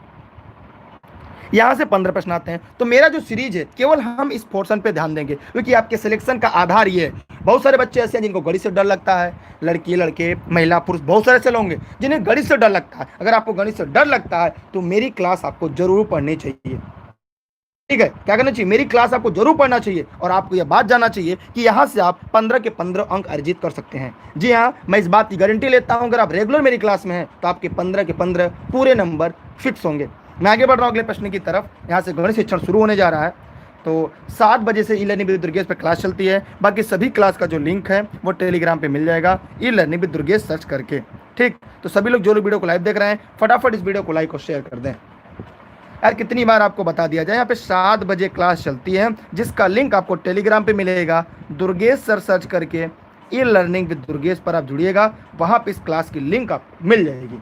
यहाँ से 15 प्रश्न आते हैं। तो मेरा जो सीरीज है केवल हम इस पोर्शन पे ध्यान देंगे, क्योंकि आपके सिलेक्शन का आधार ये है। बहुत सारे बच्चे ऐसे हैं जिनको गणित से डर लगता है, लड़की लड़के महिला पुरुष बहुत सारे ऐसे लोग होंगे जिन्हें गणित से डर लगता है। अगर आपको गणित से डर लगता है तो मेरी क्लास आपको जरूर पढ़नी चाहिए। ठीक है, क्या करना चाहिए, मेरी क्लास आपको जरूर पढ़ना चाहिए और आपको यह बात जानना चाहिए कि यहाँ से आप 15 के 15 अंक अर्जित कर सकते हैं। जी हाँ, मैं इस बात की गारंटी लेता हूँ, अगर आप रेगुलर मेरी क्लास में हैं तो आपके 15 के 15 पूरे नंबर फिक्स होंगे। मैं आगे बढ़ रहा हूँ अगले प्रश्न की तरफ। यहाँ से गणित शिक्षण शुरू होने जा रहा है। तो 7 बजे से ई लर्निंग विद दुर्गेश पर क्लास चलती है। बाकी सभी क्लास का जो लिंक है वो टेलीग्राम पे मिल जाएगा, ई लर्निंग विद दुर्गेश सर्च करके। ठीक, तो सभी लोग जो लोग वीडियो को लाइव देख रहे हैं फटाफट इस वीडियो को लाइक और शेयर कर दें। यार कितनी बार आपको बता दिया जाए, यहाँ पे 7 बजे क्लास चलती है, जिसका लिंक आपको टेलीग्राम पे मिलेगा। दुर्गेश सर सर्च करके ई लर्निंग विद दुर्गेश पर आप जुड़िएगा, वहाँ पे इस क्लास की लिंक आपको मिल जाएगी।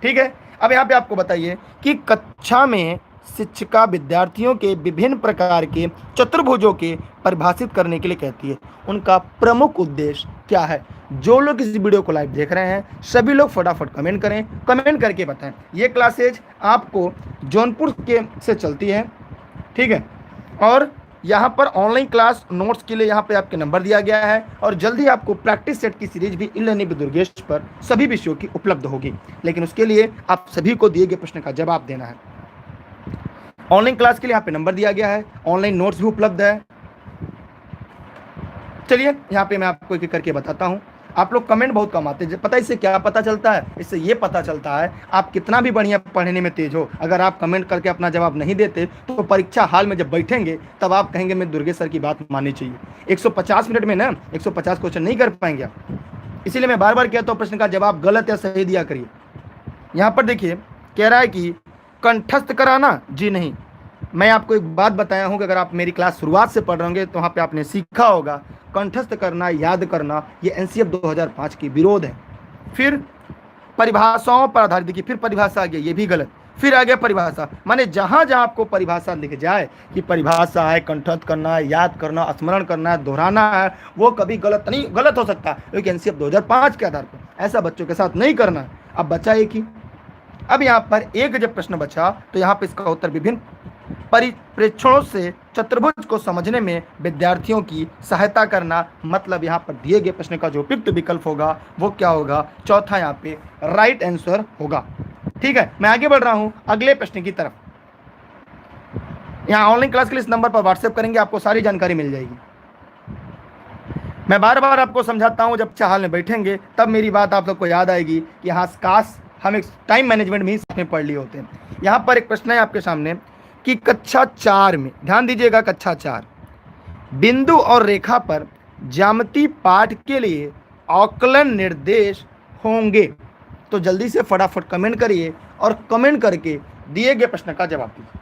ठीक है, अब यहाँ पे आपको बताइए कि कक्षा में शिक्षिका विद्यार्थियों के विभिन्न प्रकार के चतुर्भुजों के परिभाषित करने के लिए कहती है, उनका प्रमुख उद्देश्य क्या है। जो लोग इस वीडियो को लाइव देख रहे हैं सभी लोग फटाफट कमेंट करें, कमेंट करके बताएं। ये क्लासेज आपको जौनपुर के से चलती है। ठीक है, और यहाँ पर ऑनलाइन क्लास नोट्स के लिए यहाँ पे आपके नंबर दिया गया है, और जल्दी आपको प्रैक्टिस सेट की सीरीज भी ई लर्निंग विद दुर्गेश पर सभी विषयों की उपलब्ध होगी। लेकिन उसके लिए आप सभी को दिए गए प्रश्न का जवाब देना है। ऑनलाइन क्लास के लिए यहाँ पे नंबर दिया गया है, ऑनलाइन नोट्स भी उपलब्ध है। चलिए यहाँ पे मैं आपको एक एक करके बताता हूँ। आप लोग कमेंट बहुत कम आते हैं, पता है इससे क्या पता चलता है, इससे ये पता चलता है आप कितना भी बढ़िया पढ़ने में तेज हो, अगर आप कमेंट करके अपना जवाब नहीं देते तो परीक्षा हाल में जब बैठेंगे तब आप कहेंगे मैं दुर्गेश सर की बात माननी चाहिए। 150 मिनट में ना 150 क्वेश्चन नहीं कर पाएंगे आप, इसीलिए मैं बार बार कहता हूँ प्रश्न का जवाब गलत या सही दिया करिए। यहाँ पर देखिए कह रहा है कि कंठस्थ कराना, जी नहीं। मैं आपको एक बात बताया हूँ कि अगर आप मेरी क्लास शुरुआत से पढ़ रहे होंगे तो वहाँ पे आपने सीखा होगा कंठस्थ करना, याद करना, ये एनसीएफ 2005 की विरोध है। फिर परिभाषाओं पर आधारित, देखिए फिर परिभाषा आ गया, ये भी गलत। फिर आ गया परिभाषा, माने जहाँ जहाँ आपको परिभाषा लिख जाए कि परिभाषा है कंठस्थ करना है, याद करना, स्मरण करना है, दोहराना है, वो कभी गलत हो सकता है, क्योंकि एनसीएफ 2005 के आधार पर ऐसा बच्चों के साथ नहीं करना है। अब बचा एक ही, अब यहाँ पर एक जब प्रश्न बचा तो यहाँ पर इसका उत्तर विभिन्न परिप्रेक्षणों से चतुर्भुज को समझने में विद्यार्थियों की सहायता करना, मतलब यहाँ पर दिए गए प्रश्न का जो उपयुक्त विकल्प होगा वो क्या होगा, चौथा यहाँ पे राइट आंसर होगा। ठीक है, मैं आगे बढ़ रहा हूँ अगले प्रश्न की तरफ। यहाँ ऑनलाइन क्लास के लिए इस नंबर पर व्हाट्सएप करेंगे, आपको सारी जानकारी मिल जाएगी। मैं बार बार आपको समझाता हूँ, जब चाहल में बैठेंगे तब मेरी बात आप लोग को याद आएगी कि हाँ काश हम एक टाइम मैनेजमेंट में ही साथ में पढ़ लिए होते हैं। यहाँ पर एक प्रश्न है आपके सामने कि कक्षा 4 में, ध्यान दीजिएगा, कक्षा 4 बिंदु और रेखा पर ज्यामिति पाठ के लिए आकलन निर्देश होंगे। तो जल्दी से फटाफट कमेंट करिए और कमेंट करके दिए गए प्रश्न का जवाब दीजिए।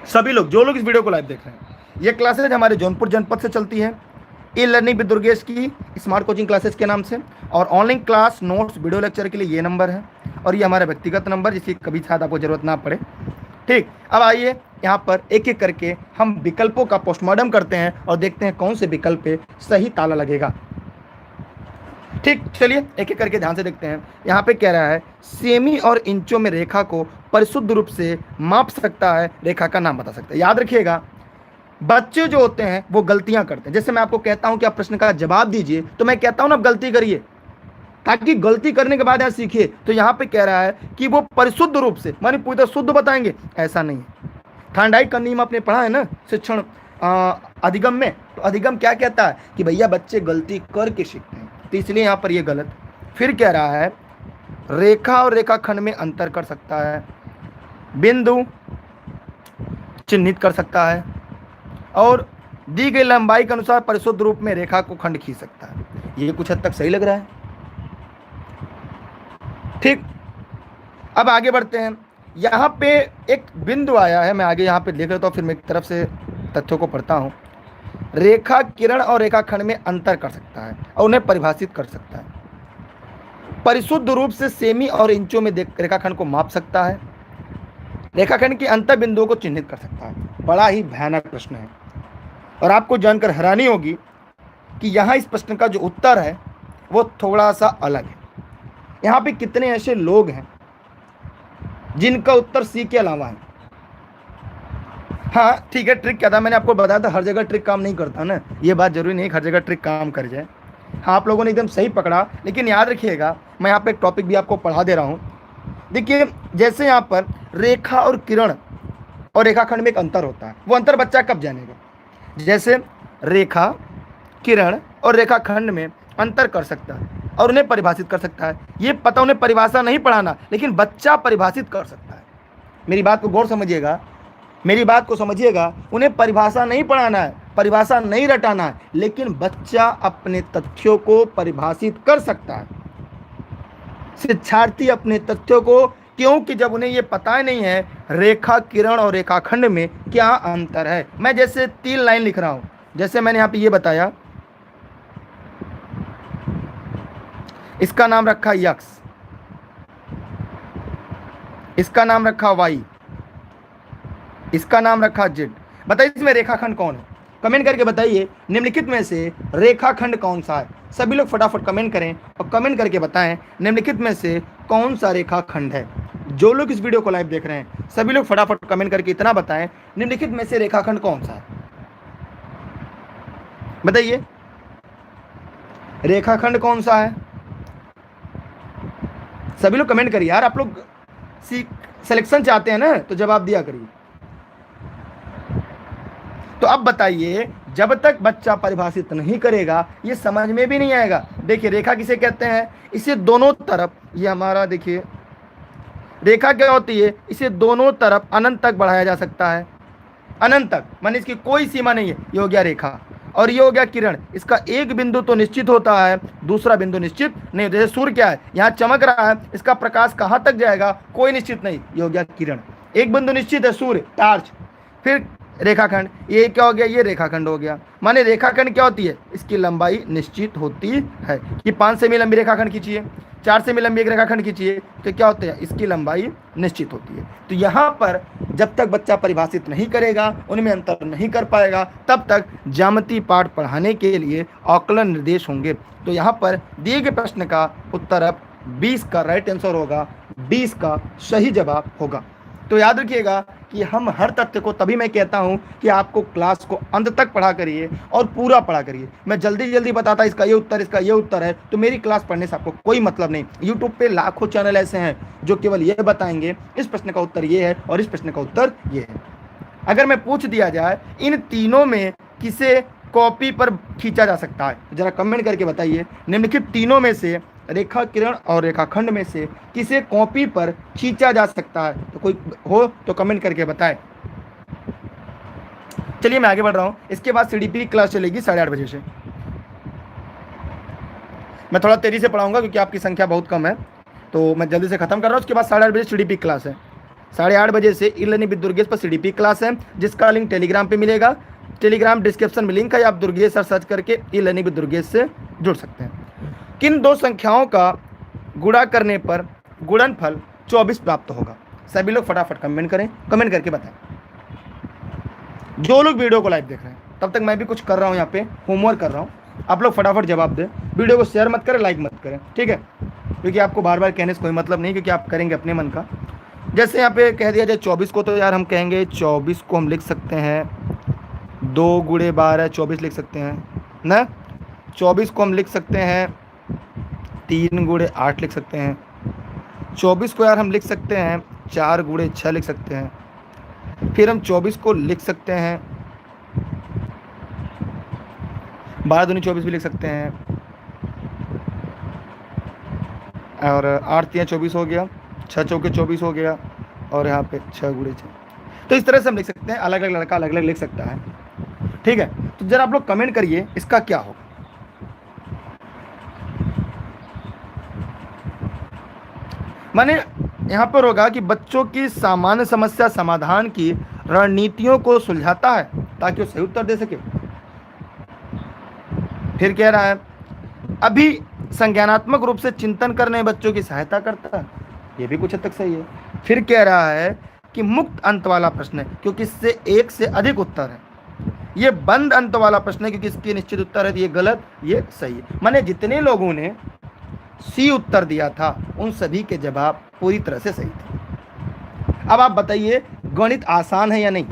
सभी लोग जो लोग इस वीडियो को लाइव देख रहे हैं, ये क्लासेज हमारे जौनपुर जनपद से चलती है। ई लर्निंग विद दुर्गेश की स्मार्ट कोचिंग क्लासेस के नाम से, और online class notes video lecture के लिए ये नंबर है, और ये हमारा व्यक्तिगत नंबर जिसकी कभी शायद आपको जरूरत ना पड़े। ठीक, अब आइए यहाँ पर एक एक करके हम विकल्पों का पोस्टमार्टम करते हैं और देखते हैं कौन से विकल्प पे सही ताला लगेगा। ठीक, चलिए एक एक करके ध्यान से देखते हैं। यहाँ पे कह रहा है सेमी और इंचों में रेखा को परिशुद्ध रूप से माप सकता है, रेखा का नाम बता सकता है। याद रखिएगा, बच्चे जो होते हैं वो गलतियां करते हैं। जैसे मैं आपको कहता हूं कि आप प्रश्न का जवाब दीजिए, तो मैं कहता हूं ना आप गलती करिए, ताकि गलती करने के बाद आप सीखिए। तो यहाँ पे कह रहा है कि वो परिशुद्ध रूप से, माने पूरी तरह शुद्ध बताएंगे, ऐसा नहीं है। थार्डाइक का नियम आपने पढ़ा है ना शिक्षण अधिगम में, तो अधिगम क्या कहता है कि भैया बच्चे गलती करके सीखते हैं, तो इसलिए यहाँ पर ये गलत। फिर कह रहा है रेखा और रेखाखंड में अंतर कर सकता है, बिंदु चिन्हित कर सकता है, और दी गई लंबाई के अनुसार परिशुद्ध रूप में रेखा को खंड खींच सकता है। ये कुछ हद तक सही लग रहा है। ठीक, अब आगे बढ़ते हैं। यहाँ पे एक बिंदु आया है, मैं आगे यहाँ पे लिख लेता हूँ, फिर मैं एक तरफ से तथ्यों को पढ़ता हूँ। रेखा किरण और रेखाखंड में अंतर कर सकता है और उन्हें परिभाषित कर सकता है, परिशुद्ध रूप से सेमी और इंचों में रेखाखंड को माप सकता है, रेखाखंड के अंतर बिंदुओं को चिन्हित कर सकता है। बड़ा ही भयानक प्रश्न है, और आपको जानकर हैरानी होगी कि यहाँ इस प्रश्न का जो उत्तर है वो थोड़ा सा अलग है। यहाँ पे कितने ऐसे लोग हैं जिनका उत्तर सी के अलावा है। हाँ ठीक है, ट्रिक क्या था, मैंने आपको बताया था हर जगह ट्रिक काम नहीं करता ना, ये बात जरूरी नहीं है हर जगह ट्रिक काम कर जाए। हाँ, आप लोगों ने एकदम सही पकड़ा, लेकिन याद रखिएगा मैं यहाँ पे एक टॉपिक भी आपको पढ़ा दे रहा हूँ। देखिए, जैसे यहाँ पर रेखा और किरण और रेखाखंड में एक अंतर होता है, वो अंतर बच्चा कब जानेगा? जैसे रेखा किरण और रेखाखंड में अंतर कर सकता है और उन्हें परिभाषित कर सकता है। ये पता उन्हें परिभाषा नहीं पढ़ाना, लेकिन बच्चा परिभाषित कर सकता है। मेरी बात को गौर समझिएगा, मेरी बात को समझिएगा। उन्हें परिभाषा नहीं पढ़ाना है, परिभाषा नहीं रटाना है, लेकिन बच्चा अपने तथ्यों को परिभाषित कर सकता है। शिक्षार्थी अपने तथ्यों को, क्योंकि जब उन्हें ये पता ही नहीं है रेखा किरण और रेखाखंड में क्या अंतर है। मैं जैसे 3 लाइन लिख रहा हूं, जैसे मैंने यहाँ पे ये बताया, इसका नाम रखा यक्स, इसका नाम रखा वाई, इसका नाम रखा जेड। बताइए इसमें रेखाखंड कौन है? कमेंट करके बताइए निम्नलिखित में से रेखाखंड कौन सा है। सभी लोग फटाफट कमेंट करें और कमेंट करके बताएं निम्नलिखित में से कौन सा रेखाखंड है। जो लोग इस वीडियो को लाइव देख रहे हैं सभी लोग फटाफट कमेंट करके इतना बताएं निम्नलिखित में से रेखाखंड कौन सा है। बताइए रेखाखंड कौन सा है? सभी लोग कमेंट करिए यार, आप लोग सिलेक्शन चाहते हैं ना, तो जवाब दिया करिए। तो अब बताइए, जब तक बच्चा परिभाषित नहीं करेगा ये समझ में भी नहीं आएगा। देखिए रेखा किसे कहते हैं? इसे दोनों तरफ, ये हमारा देखिए रेखा क्या होती है, इसे दोनों तरफ अनंत तक बढ़ाया जा सकता है, अनंत तक, माने इसकी कोई सीमा नहीं है। ये हो गया रेखा, और ये हो गया किरण। इसका एक बिंदु तो निश्चित होता है, दूसरा बिंदु निश्चित नहीं। जैसे सूर्य क्या है, यहाँ चमक रहा है, इसका प्रकाश कहाँ तक जाएगा कोई निश्चित नहीं। ये हो गया किरण, एक बिंदु निश्चित है सूर्य, टार्च। फिर रेखाखंड, ये क्या हो गया, ये रेखाखंड हो गया। माने रेखाखंड क्या होती है, इसकी लंबाई निश्चित होती है कि 5 सेमी लंबी रेखाखंड खींचिए, 4 सेमी लंबी एक रेखाखंड खींचिए, तो क्या होता है, इसकी लंबाई निश्चित होती है। तो यहाँ पर जब तक बच्चा परिभाषित नहीं करेगा, उनमें अंतर नहीं कर पाएगा, तब तक ज्यामिति पाठ पढ़ाने के लिए आकलन निर्देश होंगे। तो यहाँ पर दिए गए प्रश्न का उत्तर अब 20 का राइट आंसर होगा, 20 का सही जवाब होगा। तो याद रखिएगा कि हम हर तथ्य को, तभी मैं कहता हूं कि आपको क्लास को अंत तक पढ़ा करिए और पूरा पढ़ा करिए। मैं जल्दी जल्दी बताता इसका ये उत्तर, इसका ये उत्तर है, तो मेरी क्लास पढ़ने से आपको कोई मतलब नहीं। यूट्यूब पे लाखों चैनल ऐसे हैं जो केवल ये बताएंगे इस प्रश्न का उत्तर ये है और इस प्रश्न का उत्तर ये है। अगर मैं पूछ दिया जाए इन तीनों में किसे कॉपी पर खींचा जा सकता है, जरा कमेंट करके बताइए निम्नलिखित तीनों में से, रेखा किरण और रेखाखंड में से किसे कॉपी पर खींचा जा सकता है? तो कोई हो तो कमेंट करके बताएं। चलिए मैं आगे बढ़ रहा हूं। इसके बाद सीडीपी क्लास चलेगी 8:30 बजे से। मैं थोड़ा तेजी से पढ़ाऊंगा क्योंकि आपकी संख्या बहुत कम है, तो मैं जल्दी से खत्म कर रहा हूं। उसके बाद 8:30 बजे सीडीपी क्लास है। 8:30 बजे से ई लर्निंग विद दुर्गेश पर सीडीपी क्लास है, जिसका लिंक टेलीग्राम पे मिलेगा। टेलीग्राम डिस्क्रिप्शन में लिंक है, आप दुर्गेश सर सर्च करके ई लर्निंग विद दुर्गेश से जुड़ सकते हैं। किन दो संख्याओं का गुणा करने पर गुणनफल 24 प्राप्त होगा? सभी लोग फटाफट कमेंट करें, कमेंट करके बताएं। जो लोग वीडियो को लाइव देख रहे हैं, तब तक मैं भी कुछ कर रहा हूँ, यहाँ पे होमवर्क कर रहा हूँ, आप लोग फटाफट जवाब दें। वीडियो को शेयर मत करें, लाइक मत करें, ठीक है, क्योंकि आपको बार बार कहने से कोई मतलब नहीं, क्योंकि आप करेंगे अपने मन का। जैसे यहाँ पे कह दिया जाए 24 को, तो यार हम कहेंगे 24 को हम लिख सकते हैं 2 गुणे 12 24 लिख सकते हैं ना। 24 को हम लिख सकते हैं 3 गुणे 8 लिख सकते हैं। 24 को यार हम लिख सकते हैं 4 गुणे 6 लिख सकते हैं। फिर हम 24 को लिख सकते हैं 12 दूनी 24 भी लिख सकते हैं, और 8 3 24 हो गया, 6 चौके 24 हो गया, और यहाँ पे 6 गुणे 6। तो इस तरह से हम लिख सकते हैं, अलग अलग लड़का अलग अलग लिख सकता है, ठीक है। तो जरा आप लोग कमेंट करिए इसका क्या होगा। माने यहाँ पर होगा कि बच्चों की सामान्य समस्या समाधान की रणनीतियों को सुलझाता है ताकि वो सही उत्तर दे सके। फिर कह रहा है अभी संज्ञानात्मक रूप से चिंतन करने बच्चों की सहायता करता है, ये भी कुछ हद तक सही है। फिर कह रहा है कि मुक्त अंत वाला प्रश्न है क्योंकि इससे एक से अधिक उत्तर है। ये बंद अंत वाला प्रश्न है क्योंकि इसके निश्चित उत्तर है, ये गलत, ये सही है। माने जितने लोगों ने सी उत्तर दिया था उन सभी के जवाब पूरी तरह से सही थे। अब आप बताइए गणित आसान है या नहीं?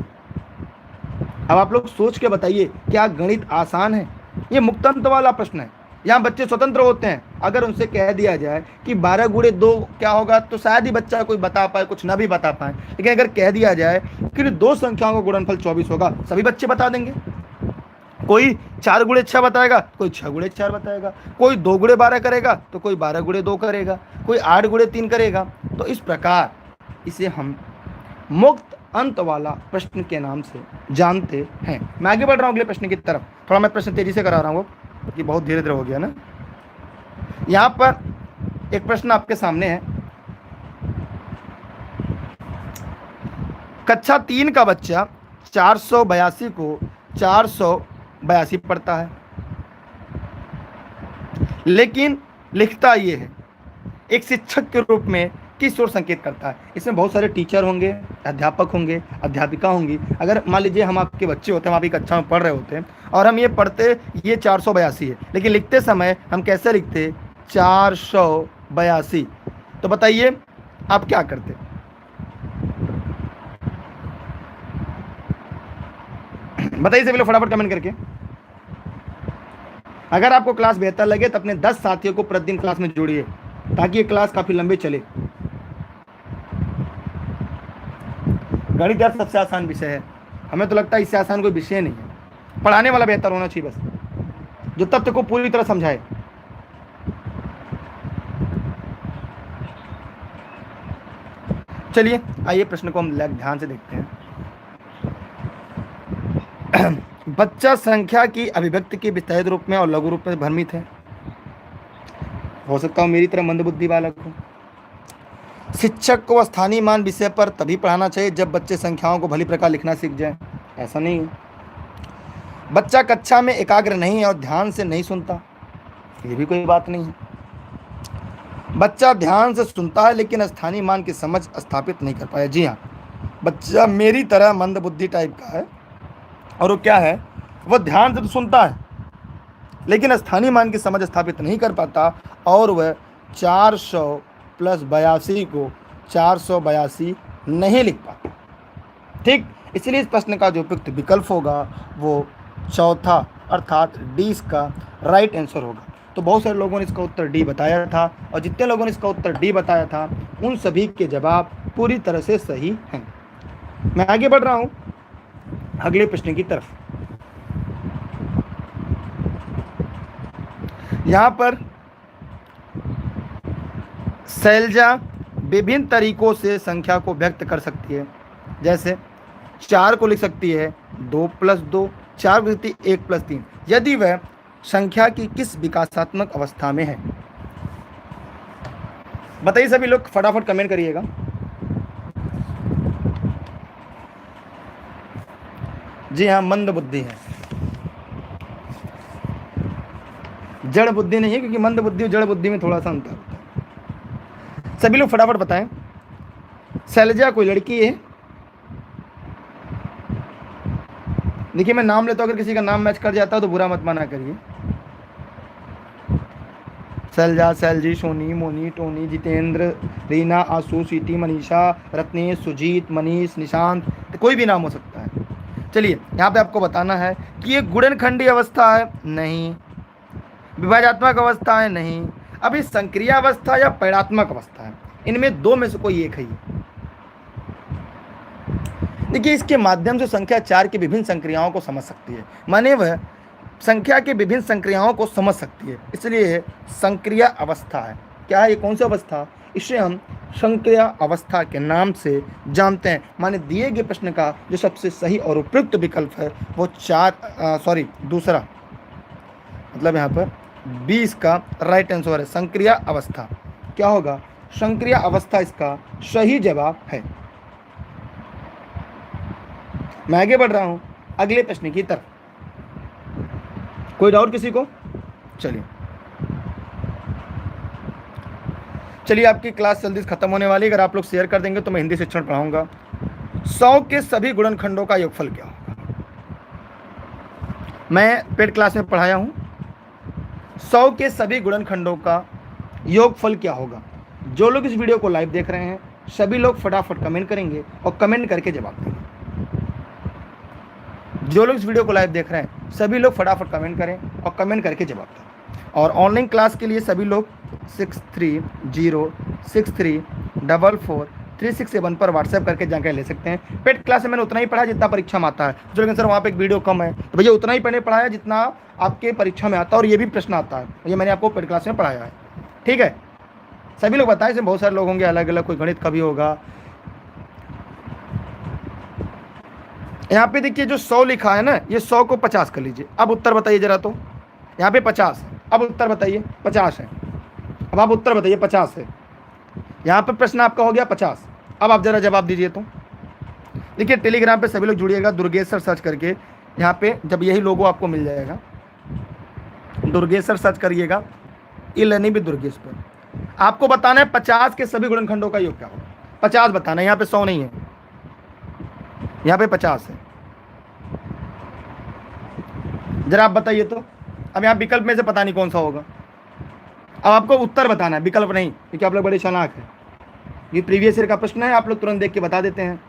अब आप लोग सोच के बताइए क्या गणित आसान है? ये मुक्तांत वाला प्रश्न है, यहाँ बच्चे स्वतंत्र होते हैं। अगर उनसे कह दिया जाए कि 12 गुणे 2 क्या होगा, तो शायद ही बच्चा कोई बता पाए, कुछ ना भी बता पाए। लेकिन अगर कह दिया जाए कि दो संख्याओं का गुणनफल 24 होगा, सभी बच्चे बता देंगे। कोई 4 गुणे 6 बताएगा, कोई 6 गुणे 4 बताएगा, कोई 2 गुणे 12 करेगा, तो कोई 12 गुणे 2 करेगा, कोई 8 गुणे 3 करेगा। तो इस प्रकार इसे हम मुक्त अंत वाला प्रश्न के नाम से जानते हैं। मैं आगे बढ़ रहा हूँ अगले प्रश्न की तरफ। थोड़ा मैं प्रश्न तेजी से करा रहा हूँ कि बहुत धीरे धीरे हो गया ना। यहाँ पर एक प्रश्न आपके सामने है। कक्षा 3 का बच्चा 482 को 482 पढ़ता है, लेकिन लिखता ये है, एक शिक्षक के रूप में किस ओर संकेत करता है? इसमें बहुत सारे टीचर होंगे, अध्यापक होंगे, अध्यापिका होंगी। अगर मान लीजिए हम आपके बच्चे होते हैं, हम आपकी कक्षा में पढ़ रहे होते हैं और हम ये पढ़ते ये 482 है, लेकिन लिखते समय हम कैसे लिखते? 482। तो बताइए आप क्या करते? बताइए सभी लोग फटाफट कमेंट करके। अगर आपको क्लास बेहतर लगे तो अपने 10 साथियों को प्रतिदिन क्लास में जोड़िए ताकि ये क्लास काफी लंबे चले। गणित यार सबसे आसान विषय है, हमें तो लगता है इससे आसान कोई विषय नहीं है। पढ़ाने वाला बेहतर होना चाहिए बस, जो तथ्य को पूरी तरह समझाए। चलिए आइए प्रश्न को हम ध्यान से देखते हैं। बच्चा संख्या की अभिव्यक्ति के विस्तारित रूप में और लघु रूप में भ्रमित है। हो सकता हो मेरी तरह मंदबुद्धि बालक हो। शिक्षक को स्थानीय मान विषय पर तभी पढ़ाना चाहिए जब बच्चे संख्याओं को भली प्रकार लिखना सीख जाए, ऐसा नहीं है। बच्चा कक्षा में एकाग्र नहीं है और ध्यान से नहीं सुनता, ये भी कोई बात नहीं है। बच्चा ध्यान से सुनता है लेकिन स्थानीय मान की समझ स्थापित नहीं कर पाया। जी हाँ, बच्चा मेरी तरह मंदबुद्धि टाइप का है और वो क्या है, वह ध्यान से तो सुनता है लेकिन स्थानीय मान की समझ स्थापित नहीं कर पाता और वह 400 प्लस 82 को 482 नहीं लिख पाता। ठीक, इसलिए इस प्रश्न का जो उपयुक्त विकल्प होगा वो चौथा अर्थात डी इसका राइट आंसर होगा। तो बहुत सारे लोगों ने इसका उत्तर डी बताया था और जितने लोगों ने इसका उत्तर डी बताया था उन सभी के जवाब पूरी तरह से सही हैं। मैं आगे बढ़ रहा हूं अगले प्रश्न की तरफ। यहां पर शैलजा विभिन्न तरीकों से संख्या को व्यक्त कर सकती है। जैसे 4 को लिख सकती है 2 + 2, 4 को लिखती है 1 + 3, यदि वह संख्या की किस विकासात्मक अवस्था में है। बताइए सभी लोग फटाफट कमेंट करिएगा। जी हाँ, मंद बुद्धि है, जड़ बुद्धि नहीं है, क्योंकि मंद बुद्धि और जड़ बुद्धि में थोड़ा सा अंतर होता है। सभी लोग फटाफट बताएं। शैलजा कोई लड़की है? देखिए मैं नाम लेता हूं, अगर किसी का नाम मैच कर जाता है तो बुरा मत माना करिए। शैलजा, शैलजी, सोनी, मोनी, टोनी, जितेंद्र, रीना, आशु, स्वीटी, मनीषा, रत्नेश, सुजीत, मनीष, निशांत, कोई भी नाम हो सकता है। चलिए यहाँ पे आपको बताना है कि ये गुणनखंडी अवस्था है? नहीं। विभाजनात्मक अवस्था है? नहीं। अब ये संक्रिय अवस्था या पैणात्मक अवस्था है? इनमें दो में से कोई एक है। देखिए इसके माध्यम से संख्या 4 की विभिन्न संक्रियाओं को समझ सकती है, माने वह संख्या के विभिन्न संक्रियाओं को समझ सकती है, इसलिए संक्रिय अवस्था है। क्या है ये, कौन सी अवस्था? इसे हम संक्रिय अवस्था के नाम से जानते हैं। माने दिए गए प्रश्न का जो सबसे सही और उपयुक्त विकल्प है वो दूसरा, मतलब यहाँ पर 20 का राइट आंसर है संक्रिय अवस्था। क्या होगा? संक्रिय अवस्था इसका सही जवाब है। मैं आगे बढ़ रहा हूं अगले प्रश्न की तरफ। कोई डाउट किसी को? चलिए आपकी क्लास जल्दी से खत्म होने वाली, अगर आप लोग शेयर कर देंगे तो मैं हिंदी शिक्षण पढ़ाऊंगा। 100 के सभी गुणनखंडों का योगफल क्या होगा? मैं पेड क्लास में पढ़ाया हूं। 100 के सभी गुणनखंडों का योगफल क्या होगा? जो लोग इस वीडियो को लाइव देख रहे हैं सभी लोग फटाफट कमेंट करेंगे और कमेंट करके जवाब देंगे। जो लोग इस वीडियो को लाइव देख रहे हैं सभी लोग फटाफट कमेंट करें और कमेंट करके जवाब दें। और ऑनलाइन क्लास के लिए सभी लोग 6306344367 पर व्हाट्सएप करके जानकारी ले सकते हैं। पेड क्लास में मैंने उतना ही पढ़ा जितना परीक्षा में आता है। जो लेकिन सर वहाँ पे एक वीडियो कम है, तो भैया उतना ही मैंने पढ़ाया जितना आपके परीक्षा में आता है, और ये भी प्रश्न आता है, ये मैंने आपको पेड क्लास में पढ़ाया है। ठीक है, सभी लोग बताएं। इसमें बहुत सारे लोग होंगे, अलग अलग, कोई गणित का भी होगा। यहाँ पे देखिए जो 100 लिखा है ना, ये 100 को 50 कर लीजिए। अब उत्तर बताइए जरा, तो यहाँ पे 50 है, अब उत्तर बताइए 50 है। अब आप उत्तर बताइए 50 है। यहाँ पे प्रश्न आपका हो गया 50। अब आप जरा जवाब दीजिए। तो देखिए टेलीग्राम पे सभी लोग जुड़िएगा, दुर्गेश सर सर्च करके। यहाँ पे जब यही लोगो आपको मिल जाएगा, दुर्गेश सर सर्च करिएगा, ई लर्निंग भी दुर्गेश पर। आपको बताना है 50 के सभी गुणनखंडों का योग क्या होगा। 50 बताना है, यहाँ पे 100 नहीं है, यहाँ पे 50 है। जरा आप बताइए। तो अब यहाँ विकल्प में से पता नहीं कौन सा होगा। अब आपको उत्तर बताना है, विकल्प नहीं, क्योंकि आप लोग बड़े चालाक हैं। ये प्रीवियस ईयर का प्रश्न है, आप लोग तुरंत देख के बता देते हैं।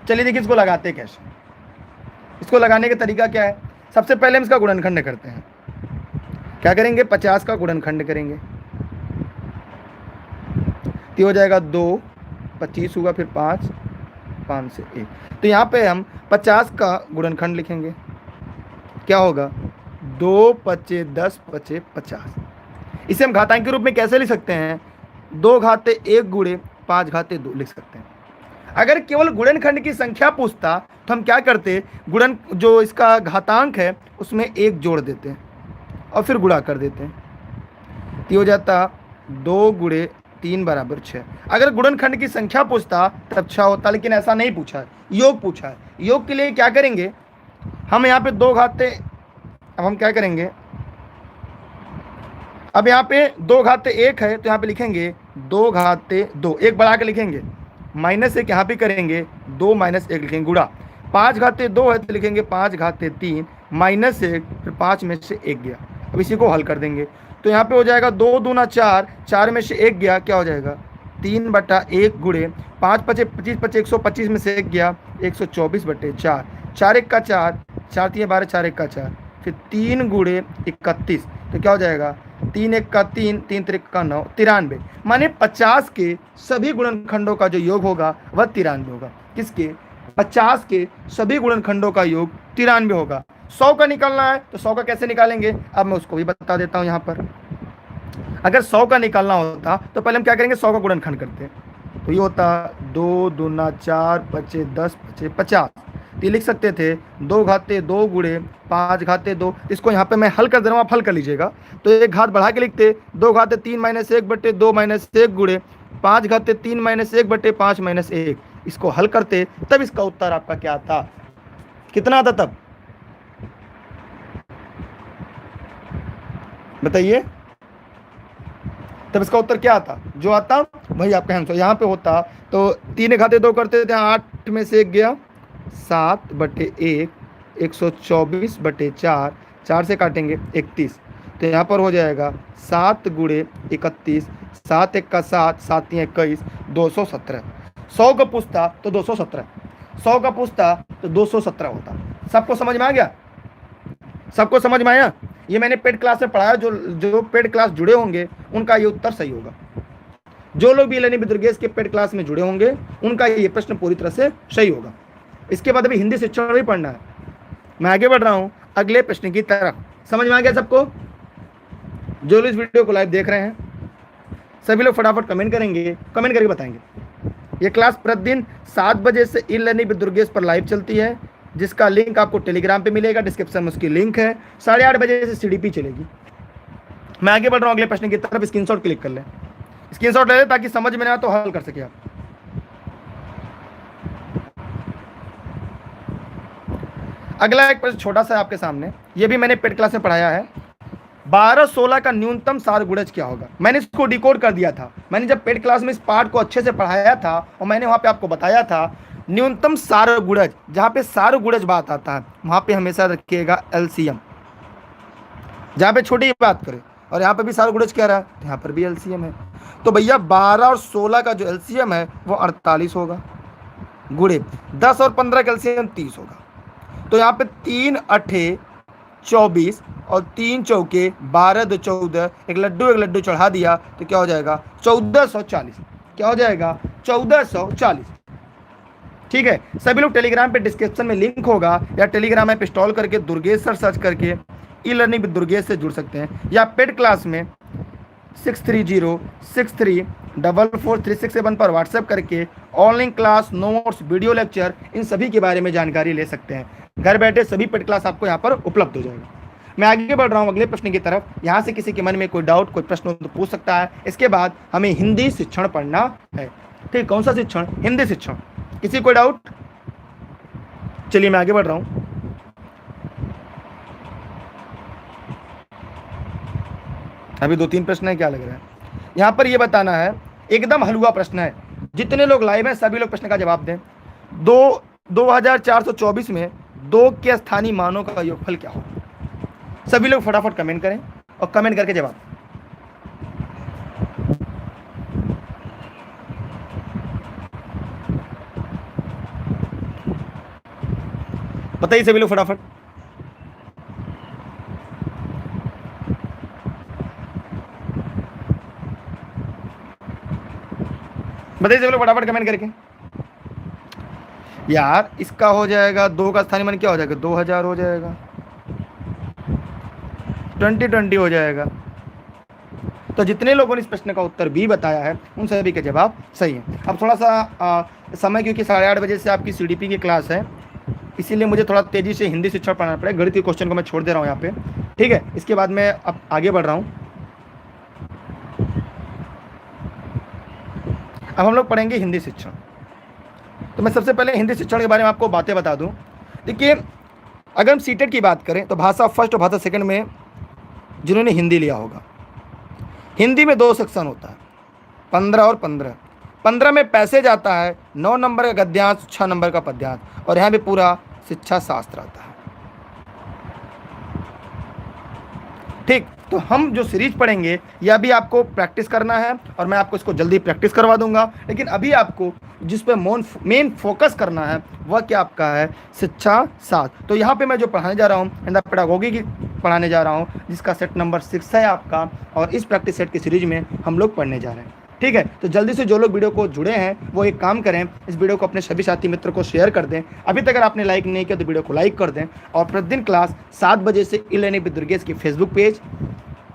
चलिए देखिए इसको लगाते हैं कैसे। इसको लगाने का तरीका क्या है? सबसे पहले हम इसका गुणनखंड करते हैं। क्या करेंगे? 50 का गुणनखंड करेंगे, तो हो जाएगा 2, 25 होगा, फिर 5, 5 से 1। तो यहाँ पे हम 50 का गुणनखंड लिखेंगे। क्या होगा? 2 पचे 10 पचे 50। इसे हम घातांक के रूप में कैसे लिख सकते हैं? 2 घाते 1 गुणे 5 घाते 2 लिख सकते हैं। अगर केवल गुणनखंड की संख्या पूछता तो हम क्या करते? गुणन जो इसका घातांक है उसमें 1 जोड़ देते हैं और फिर गुणा कर देते हैं, तो हो जाता 2 गुणे 3 बराबर 6। अगर गुणनखंड की संख्या पूछता तब 6 होता, लेकिन ऐसा नहीं पूछा है, योग पूछा है। योग के लिए क्या करेंगे हम? यहाँ पे 2 घाते, अब हम क्या करेंगे? अब यहाँ पे 2 घाते 1 है, तो यहाँ पे लिखेंगे 2 घाते 2, 1 बढ़ा के लिखेंगे, -1 यहाँ पे करेंगे, 2 - 1 लिखेंगे, गुणा। 5 घाते 2 है तो लिखेंगे 5 घाते 3 -1, फिर 5 में से 1 गया। अब इसी को हल कर देंगे, तो यहाँ पे हो जाएगा 2 दूना 4, 4 में से 1 गया, क्या हो जाएगा? 3/1 गुणे 5 पचे 25 पचे 125 में से 1 गया, 124/4, 4 1 का 4, 4 3 12, 4 1 का 4, फिर 3 गुणे 31, तो क्या हो जाएगा? 3 1 का 3, 3 3 का 9, 93। माने 50 के सभी गुणनखंडों का जो योग होगा वह 93 होगा। किसके? 50 के सभी गुणनखंडों का योग 93 होगा। 100 का निकालना है तो 100 का कैसे निकालेंगे? अब मैं उसको भी बता देता हूँ। यहाँ पर अगर 100 का निकालना होता तो पहले हम क्या करेंगे? 100 का गुणनखंड करते हैं, तो ये होता 2 दूना 4 पचे 10 पचे 50। तो ये लिख सकते थे 2 घाते 2 गुणे 5 घाते 2। इसको यहाँ पे मैं हल कर दे रहा हूँ, आप हल कर लीजिएगा। तो एक घात बढ़ा के लिखते 2 घाते 3 - 1/2 - 1 गुणे 5 घाते 3 - 1/5 - 1। इसको हल करते तब इसका उत्तर आपका क्या आता? कितना आता तब? बताइए, तब इसका उत्तर क्या आता? जो आता वही आपका आंसर। यहाँ पे होता तो 3 घाते 2 करते थे, 8 में से 1 गया, 7/1, 124/4, 4 से काटेंगे 31, तो यहाँ पर हो जाएगा 7 गुणे 31, 7 एक का 7, 7 3 21, 217। 100 का पूछता तो 217, 100 का पूछता तो 217 होता। सबको समझ में आ गया? सबको समझ में आया? ये मैंने पेड क्लास में पढ़ाया, जो जो पेड क्लास जुड़े होंगे उनका ये उत्तर सही होगा। जो लोग भी ई-लर्निंग विद दुर्गेश के पेड क्लास में जुड़े होंगे उनका ये प्रश्न पूरी तरह से सही होगा। इसके बाद अभी हिंदी शिक्षण भी पढ़ना है। मैं आगे बढ़ रहा हूं अगले प्रश्न की तरफ। समझ में आ गया सबको? जो लोग इस वीडियो को लाइव देख रहे हैं सभी लोग फटाफट कमेंट करेंगे, कमेंट करके बताएंगे। ये क्लास प्रतिदिन 7 बजे से ई-लर्निंग विद दुर्गेश पर लाइव चलती है, जिसका लिंक आपको टेलीग्राम पे मिलेगा, डिस्क्रिप्शन में उसकी लिंक है। 8:30 बजे से सीडीपी चलेगी। मैं आगे बढ़ रहा हूँ अगले प्रश्न की तरफ। स्क्रीनशॉट क्लिक कर लें, स्क्रीनशॉट ले लें ताकि समझ में ना आए तो हल कर सके आप। अगला एक प्रश्न छोटा सा आपके सामने, ये भी मैंने पेड क्लास में पढ़ाया है। 12-16 का न्यूनतम सार गुणज क्या होगा? मैंने इसको डिकोड कर दिया था। मैंने जब पेड क्लास में इस पार्ट को अच्छे से पढ़ाया था और मैंने वहां पे आपको बताया था न्यूनतम सार गुणज, जहां पे सार गुणज बात आता है वहां पे हमेशा रखिएगा एलसीएम, जहां पे छोटी बात करें। और यहाँ पे भी सार गुणज क्या रहा है, यहाँ पर भी एलसीएम है। तो भैया 12 और 16 का जो एलसीएम है वो 48 होगा, गुणे 10 और 15 का एलसीएम 30 होगा। तो यहाँ पे 3 8 24 और 3 चौके 12 2 14, एक लड्डू चढ़ा दिया तो क्या हो जाएगा 1440। क्या हो जाएगा 1440। ठीक है, सभी लोग टेलीग्राम पे डिस्क्रिप्शन में लिंक होगा, या टेलीग्राम ऐप इंस्टॉल करके दुर्गेश सर सर्च करके ई-लर्निंग विद दुर्गेश से जुड़ सकते हैं, या पेड क्लास में 6306344367 पर व्हाट्सएप करके online class, notes, video lecture in सभी के बारे में जानकारी ले सकते हैं। घर बैठे सभी पेड क्लास आपको यहाँ पर उपलब्ध हो जाएगा। मैं आगे बढ़ रहा हूँ अगले प्रश्न की तरफ। यहाँ से किसी के मन में कोई डाउट, कोई प्रश्न हो तो पूछ सकता है। इसके बाद हमें हिंदी शिक्षण पढ़ना है। ठीक, कौन सा शिक्षण? हिंदी शिक्षण। किसी कोई डाउट? चलिए मैं आगे बढ़ रहा हूं। अभी 2-3 प्रश्न है, क्या लग रहा है? यहां पर यह बताना है, एकदम हलवा प्रश्न है। जितने लोग लाइव हैं सभी लोग प्रश्न का जवाब दें। 2424 में 2 के स्थानीय मानों का योगफल क्या होगा? सभी लोग फटाफट कमेंट करें और कमेंट करके जवाब। बताइए सभी लोग फटाफट। बताइए सभी लोग फटाफट कमेंट करके। यार इसका हो जाएगा 2 का स्थानीय मान क्या हो जाएगा 2000 हो जाएगा, 2020 हो जाएगा। तो जितने लोगों ने इस प्रश्न का उत्तर भी बताया है उन सभी के जवाब सही है। अब थोड़ा सा समय, क्योंकि 8:30 बजे से आपकी सीडीपी की क्लास है, इसीलिए मुझे थोड़ा तेजी से हिंदी शिक्षण पढ़ाना पड़ेगा। गणित के क्वेश्चन को मैं छोड़ दे रहा हूँ यहाँ पे। ठीक है, इसके बाद मैं अब आगे बढ़ रहा हूँ। अब हम लोग पढ़ेंगे हिंदी शिक्षण। तो मैं सबसे पहले हिंदी शिक्षण के बारे में आपको बातें बता दूं। देखिए, अगर हम सीटेट की बात करें तो भाषा फर्स्ट और भाषा सेकंड में जिन्होंने हिंदी लिया होगा, हिंदी में 2 सेक्शन होता है, 15 और 15। 15 में पैसेज आता है, 9 नंबर का गद्यांश, 6 नंबर का पद्यांश, और यहाँ पे पूरा शिक्षा शास्त्र आता है। ठीक, तो हम जो सीरीज पढ़ेंगे यह भी आपको प्रैक्टिस करना है और मैं आपको इसको जल्दी प्रैक्टिस करवा दूंगा। लेकिन अभी आपको जिस पे मेन फोकस करना है वह क्या आपका है, शिक्षा शास्त्र। तो यहाँ पे मैं जो पढ़ाने जा रहा हूँ इन द पेडागोगी की पढ़ाने जा रहा हूँ, जिसका सेट नंबर 6 है आपका, और इस प्रैक्टिस सेट की सीरीज में हम लोग पढ़ने जा रहे हैं। ठीक है, तो जल्दी से जो लोग वीडियो को जुड़े हैं वो एक काम करें, इस वीडियो को अपने सभी साथी मित्र को शेयर कर दें। अभी तक अगर आपने लाइक नहीं किया तो वीडियो को लाइक कर दें। और प्रतिदिन क्लास 7 बजे से ई-लर्निंग विद दुर्गेश की फेसबुक पेज,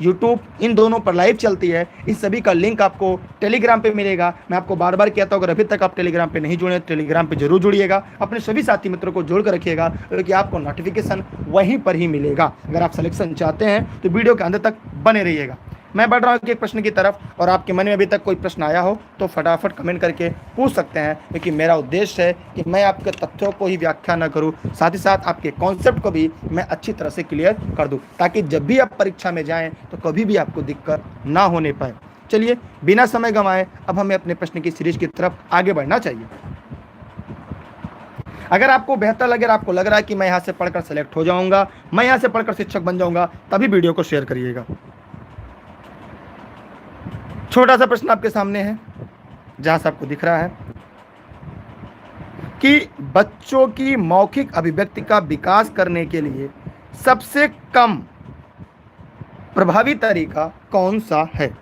यूट्यूब, इन दोनों पर लाइव चलती है। इस सभी का लिंक आपको टेलीग्राम पे मिलेगा। मैं आपको बार बार कहता हूँ, अगर अभी तक आप टेलीग्राम पे नहीं जुड़े तो टेलीग्राम पे जरूर जुड़िएगा। अपने सभी साथी मित्रों को जोड़ कर रखिएगा, क्योंकि आपको नोटिफिकेशन वहीं पर ही मिलेगा। अगर आप सिलेक्शन चाहते हैं तो वीडियो के अंत तक बने रहिएगा। मैं बढ़ रहा हूँ एक प्रश्न की तरफ, और आपके मन में अभी तक कोई प्रश्न आया हो तो फटाफट कमेंट करके पूछ सकते हैं, क्योंकि मेरा उद्देश्य है कि मैं आपके तथ्यों को ही व्याख्या न करूँ, साथ ही साथ आपके कॉन्सेप्ट को भी मैं अच्छी तरह से क्लियर कर दूँ, ताकि जब भी आप परीक्षा में जाएँ तो कभी भी आपको दिक्कत ना होने पाए। चलिए बिना समय गंवाए अब हमें अपने प्रश्न की सीरीज की तरफ आगे बढ़ना चाहिए। अगर आपको बेहतर लगे, आपको लग रहा है कि मैं यहाँ से पढ़कर सेलेक्ट हो जाऊंगा, मैं यहाँ से पढ़कर शिक्षक बन जाऊंगा, तभी वीडियो को शेयर करिएगा। छोटा सा प्रश्न आपके सामने है, जहां से आपको दिख रहा है कि बच्चों की मौखिक अभिव्यक्ति का विकास करने के लिए सबसे कम प्रभावी तरीका कौन सा है।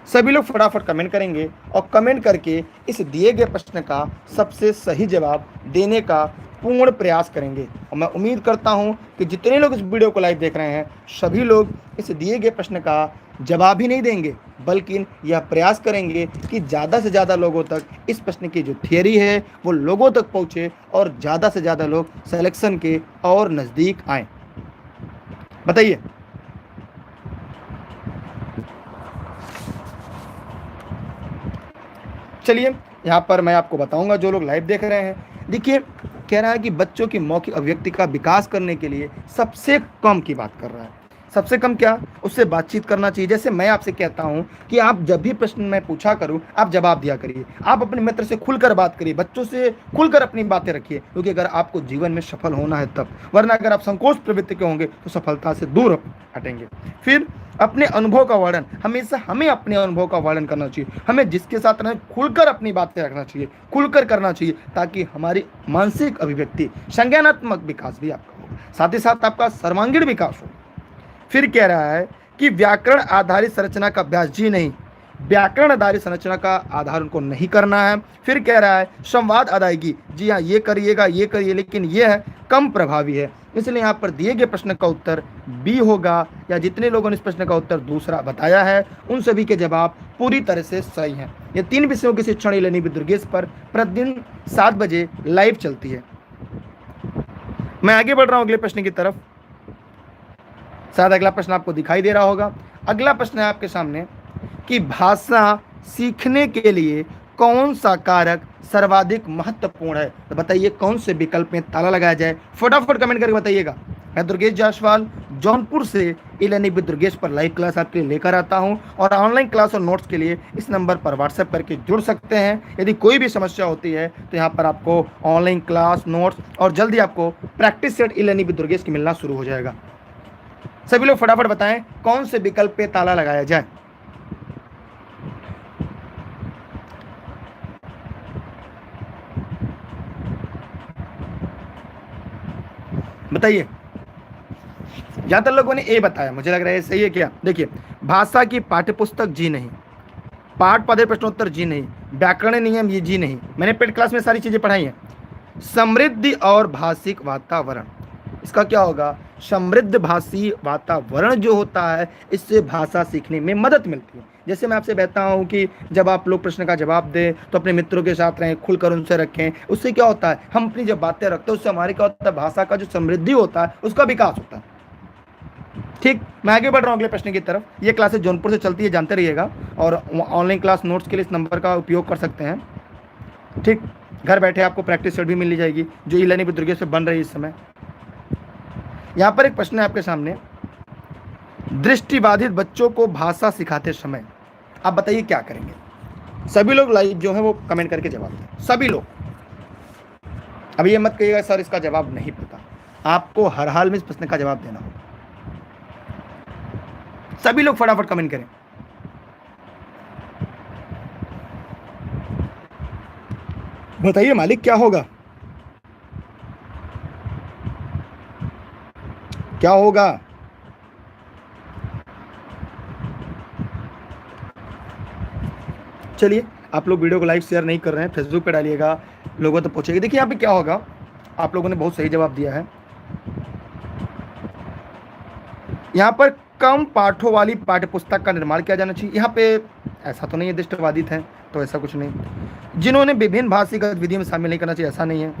सभी लोग फटाफट कमेंट करेंगे और कमेंट करके इस दिए गए प्रश्न का सबसे सही जवाब देने का पूर्ण प्रयास करेंगे। और मैं उम्मीद करता हूं कि जितने लोग इस वीडियो को लाइव देख रहे हैं सभी लोग इस दिए गए प्रश्न का जवाब ही नहीं देंगे, बल्कि यह प्रयास करेंगे कि ज़्यादा से ज़्यादा लोगों तक इस प्रश्न की जो थियरी है वो लोगों तक पहुँचे और ज़्यादा से ज़्यादा लोग सिलेक्शन के और नज़दीक आएँ। बताइए। चलिए यहाँ पर मैं आपको बताऊंगा, जो लोग लाइव देख रहे हैं, देखिए कह रहा है कि बच्चों की मौखिक अभिव्यक्ति का विकास करने के लिए सबसे कम की बात कर रहा है। सबसे कम क्या, उससे बातचीत करना चाहिए। जैसे मैं आपसे कहता हूं कि आप जब भी प्रश्न मैं पूछा करूं आप जवाब दिया करिए, आप अपने मित्र से खुलकर बात करिए, बच्चों से खुलकर अपनी बातें रखिए, क्योंकि अगर आपको जीवन में सफल होना है तब, वरना अगर आप संकोच प्रवृत्ति के होंगे तो सफलता से दूर हटेंगे। फिर अपने अनुभव का वर्णन, हमेशा हमें अपने अनुभव का वर्णन करना चाहिए, हमें जिसके साथ रहें खुलकर अपनी बातें रखना चाहिए, खुलकर करना चाहिए, ताकि हमारी मानसिक अभिव्यक्ति, संज्ञानात्मक विकास भी आपका हो, साथ ही साथ आपका सर्वांगीण विकास हो। फिर कह रहा है कि व्याकरण आधारित संरचना का अभ्यास, जी नहीं, व्याकरण आधारित संरचना का आधार उनको नहीं करना है। फिर कह रहा है संवाद अदायगी, जी हाँ ये करिएगा, ये करिए, लेकिन ये है कम प्रभावी है, इसलिए यहाँ पर दिए गए प्रश्न का उत्तर बी होगा। या जितने लोगों ने इस प्रश्न का उत्तर दूसरा बताया है उन सभी के जवाब पूरी तरह से सही हैं। ये 3 विषयों की शिक्षण ई लर्निंग विद दुर्गेश पर प्रतिदिन 7 बजे लाइव चलती है। मैं आगे बढ़ रहा हूँ अगले प्रश्न की तरफ। शायद अगला प्रश्न आपको दिखाई दे रहा होगा। अगला प्रश्न है आपके सामने कि भाषा सीखने के लिए कौन सा कारक सर्वाधिक महत्वपूर्ण है। तो बताइए कौन से विकल्प में ताला लगाया जाए, फटाफट कमेंट करके बताइएगा। मैं दुर्गेश जायसवाल जौनपुर से ई लर्निंग विद दुर्गेश पर लाइव क्लास आपके लिए लेकर आता हूं, और ऑनलाइन क्लास और नोट्स के लिए इस नंबर पर व्हाट्सएप करके जुड़ सकते हैं। यदि कोई भी समस्या होती है तो यहाँ पर आपको ऑनलाइन क्लास, नोट्स और जल्दी आपको practice set E learning with Durgesh की मिलना शुरू हो जाएगा। सभी लोग फटाफट बताएं कौन से विकल्प पे ताला लगाया जाए। बताइए। ज्यादातर लोगों ने ए बताया, मुझे लग रहा है सही है क्या। देखिए, भाषा की पाठ्यपुस्तक, जी नहीं, पाठ पढ़े प्रश्नोत्तर, जी नहीं, व्याकरण नियम, ये जी नहीं, मैंने पेड क्लास में सारी चीजें पढ़ाई हैं। समृद्धि और भाषिक वातावरण, इसका क्या होगा, समृद्ध भाषी वातावरण जो होता है इससे भाषा सीखने में मदद मिलती है। जैसे मैं आपसे कहता हूँ कि जब आप लोग प्रश्न का जवाब दें तो अपने मित्रों के साथ रहें, खुलकर उनसे रखें, उससे क्या होता है, हम अपनी जब बातें रखते हैं उससे हमारे क्या होता है, भाषा का जो समृद्धि होता है उसका विकास होता है। ठीक, मैं आगे बढ़ रहा हूँ अगले प्रश्न की तरफ। ये क्लासेस जौनपुर से चलती है, जानते रहिएगा, और ऑनलाइन क्लास नोट्स के लिए इस नंबर का उपयोग कर सकते हैं। ठीक, घर बैठे आपको प्रैक्टिस सेट भी मिल जाएगी जो ई लर्निंग विद दुर्गेश से बन रही है इस समय। यहाँ पर एक प्रश्न है आपके सामने, दृष्टिबाधित बच्चों को भाषा सिखाते समय आप बताइए क्या करेंगे। सभी लोग लाइव जो है वो कमेंट करके जवाब दें, सभी लोग। अब ये मत कहिएगा सर इसका जवाब नहीं पता, आपको हर हाल में इस प्रश्न का जवाब देना होगा। सभी लोग फटाफट कमेंट करें। बताइए मालिक क्या होगा, क्या होगा। चलिए, आप लोग वीडियो को लाइक शेयर नहीं कर रहे हैं, फेसबुक पे डालिएगा, लोगों तक पहुंचेगी। देखिए यहाँ पे क्या होगा, आप लोगों ने बहुत सही जवाब दिया है। यहाँ पर कम पाठों वाली पाठ्यपुस्तक का निर्माण किया जाना चाहिए। यहाँ पे ऐसा तो नहीं है दृष्टिबाधित है तो ऐसा कुछ नहीं। जिन्होंने विभिन्न भाषी गतिविधियों में शामिल नहीं करना चाहिए, ऐसा नहीं है।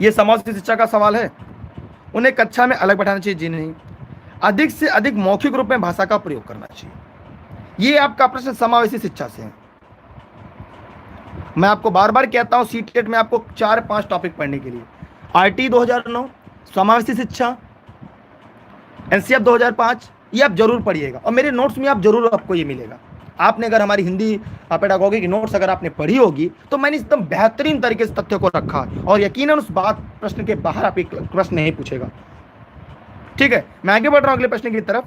ये समाज की शिक्षा का सवाल है, उन्हें कक्षा में अलग बैठाना चाहिए, जी नहीं। अधिक से अधिक मौखिक रूप में भाषा का प्रयोग करना चाहिए। ये आपका प्रश्न समावेशी शिक्षा से है। मैं आपको बार बार कहता हूं सीटेट में आपको 4-5 टॉपिक पढ़ने के लिए, आरटी 2009, समावेशी शिक्षा, एनसीएफ 2005, ये आप जरूर पढ़िएगा और मेरे नोट्स में आप जरूर आपको ये मिलेगा। आपने अगर हमारी हिंदी पेडागोगी की नोट्स अगर आपने पढ़ी होगी तो मैंने एकदम बेहतरीन तरीके से तथ्यों को रखा है और यकीनन उस बात प्रश्न के बाहर आप एक प्रश्न नहीं पूछेगा। ठीक है, मैं आगे बढ़ रहा हूं अगले प्रश्न की तरफ।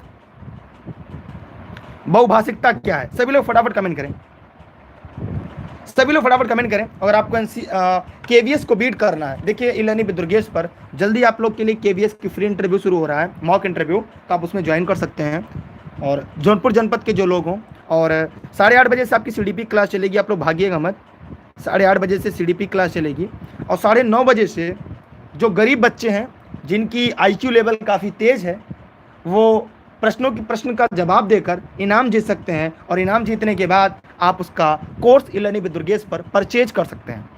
बहुभाषिकता क्या है? सभी लोग फटाफट कमेंट करें, सभी लोग फटाफट कमेंट करें। अगर आपको केवीएस को बीट करना है, देखिए ई लर्निंग विद दुर्गेश पर जल्दी आप लोग के लिए केवीएस की फ्री इंटरव्यू शुरू हो रहा है, मॉक इंटरव्यू, तो आप उसमें ज्वाइन कर सकते हैं। और जौनपुर जनपद के जो लोग हों, और 8:30 बजे से आपकी सीडीपी क्लास चलेगी, आप लोग भागिएगा मत। 8:30 बजे से सीडीपी क्लास चलेगी और 9:30 बजे से जो गरीब बच्चे हैं जिनकी आईक्यू लेवल काफ़ी तेज़ है, वो प्रश्न का जवाब देकर इनाम जीत सकते हैं और इनाम जीतने के बाद आप उसका course E learning with Durgesh पर परचेज कर सकते हैं।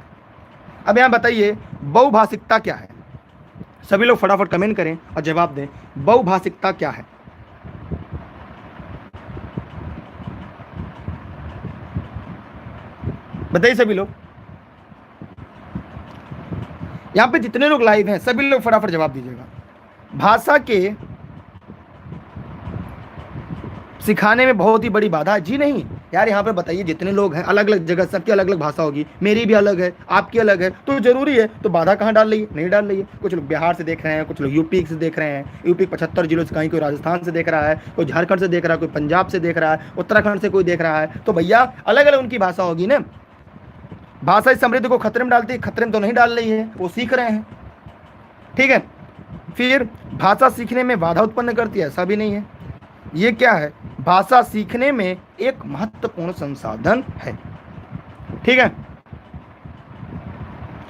अब यहाँ बताइए बहुभाषिकता क्या है? सभी लोग फटाफट कमेंट करें और जवाब दें, बहुभाषिकता क्या है? बताइए सभी लोग, यहाँ पे जितने लोग लाइव हैं सभी लोग फटाफट जवाब दीजिएगा। भाषा के सिखाने में बहुत ही बड़ी बाधा है? जी नहीं यार, यहाँ पे बताइए जितने लोग हैं अलग अलग जगह, सबकी अलग अलग भाषा होगी, मेरी भी अलग है, आपकी अलग है, तो जरूरी है तो बाधा कहाँ डाल रही है? नहीं डाल रही है। कुछ लोग बिहार से देख रहे हैं, कुछ लोग यूपी से देख रहे हैं, यूपी 75 जिलों से, कहीं कोई राजस्थान से देख रहा है, कोई झारखंड से देख रहा है, कोई पंजाब से देख रहा है, उत्तराखंड से कोई देख रहा है, तो भैया अलग अलग उनकी भाषा होगी ना। भाषा इस समृद्धि को खतरे में डालती है? खतरे में तो नहीं डाल रही है, वो सीख रहे हैं। ठीक है, फिर भाषा सीखने में बाधा उत्पन्न करती है? ऐसा भी नहीं है। ये क्या है? भाषा सीखने में एक महत्वपूर्ण संसाधन है। ठीक है,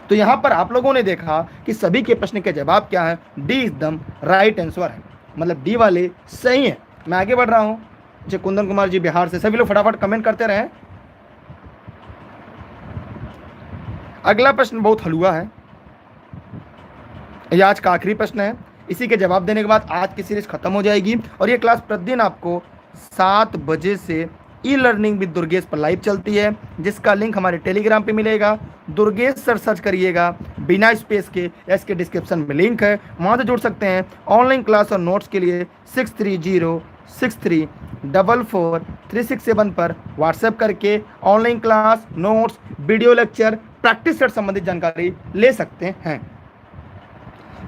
तो यहां पर आप लोगों ने देखा कि सभी के प्रश्न के जवाब क्या है? D is the right answer है, मतलब डी वाले सही है। मैं आगे बढ़ रहा हूं। जय कुंदन कुमार जी बिहार से, सभी लोग फटाफट कमेंट करते रहें। अगला प्रश्न बहुत हलुआ है, यह आज का आखिरी प्रश्न है। इसी के जवाब देने के बाद आज की सीरीज खत्म हो जाएगी और ये क्लास प्रतिदिन आपको 7 बजे से ई लर्निंग विद दुर्गेश पर लाइव चलती है, जिसका लिंक हमारे टेलीग्राम पे मिलेगा। दुर्गेश सर सर्च करिएगा बिना स्पेस के, या इसके डिस्क्रिप्शन में लिंक है, वहाँ से जुड़ सकते हैं। ऑनलाइन क्लास और नोट्स के लिए 6306344367 पर व्हाट्सएप करके online class, notes, video lecture, practice set संबंधित जानकारी ले सकते हैं।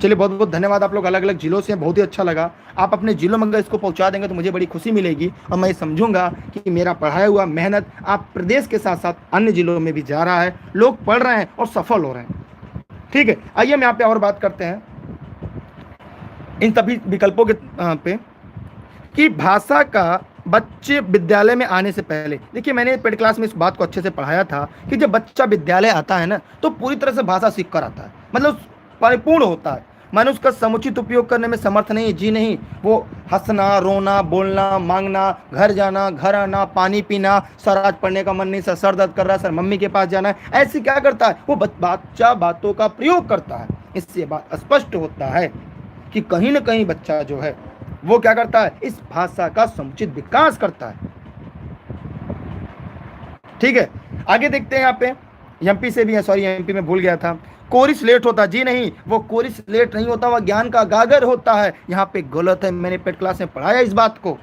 चलिए बहुत बहुत धन्यवाद। आप लोग अलग अलग जिलों से, बहुत ही अच्छा लगा। आप अपने जिलों में अगर इसको पहुंचा देंगे तो मुझे बड़ी खुशी मिलेगी और मैं समझूंगा कि मेरा पढ़ाया हुआ मेहनत आप प्रदेश के साथ साथ अन्य जिलों में भी जा रहा है, लोग पढ़ रहे हैं और सफल हो रहे हैं। ठीक है, आइए हम यहाँ पे और बात करते हैं इन सभी विकल्पों के पे कि भाषा का बच्चे विद्यालय में आने से पहले, देखिए मैंने पेड क्लास में इस बात को अच्छे से पढ़ाया था कि जब बच्चा विद्यालय आता है ना तो पूरी तरह से भाषा सीख कर आता है, मतलब परिपूर्ण होता है। मानो उसका समुचित उपयोग करने में समर्थ नहीं है, जी नहीं। वो हंसना, रोना, बोलना, मांगना, घर जाना, घर आना, पानी पीना, सर आज पढ़ने का मन नहीं, सर दर्द कर रहा है, सर मम्मी के पास जाना है, ऐसे क्या करता है? वो बच्चा बातों का प्रयोग करता है। इससे बात स्पष्ट होता है कि कहीं ना कहीं बच्चा जो है वो क्या करता है? इस भाषा का समुचित विकास करता है। ठीक है, आगे देखते हैं। यहाँ पे एमपी से भी है, सॉरी एमपी में भूल गया था। कोरी स्लेट होता, जी नहीं, वो कोरी स्लेट नहीं होता, वह ज्ञान का गागर होता है। यहाँ पे गलत है, मैंने पेड क्लास में पढ़ाया इस बात को।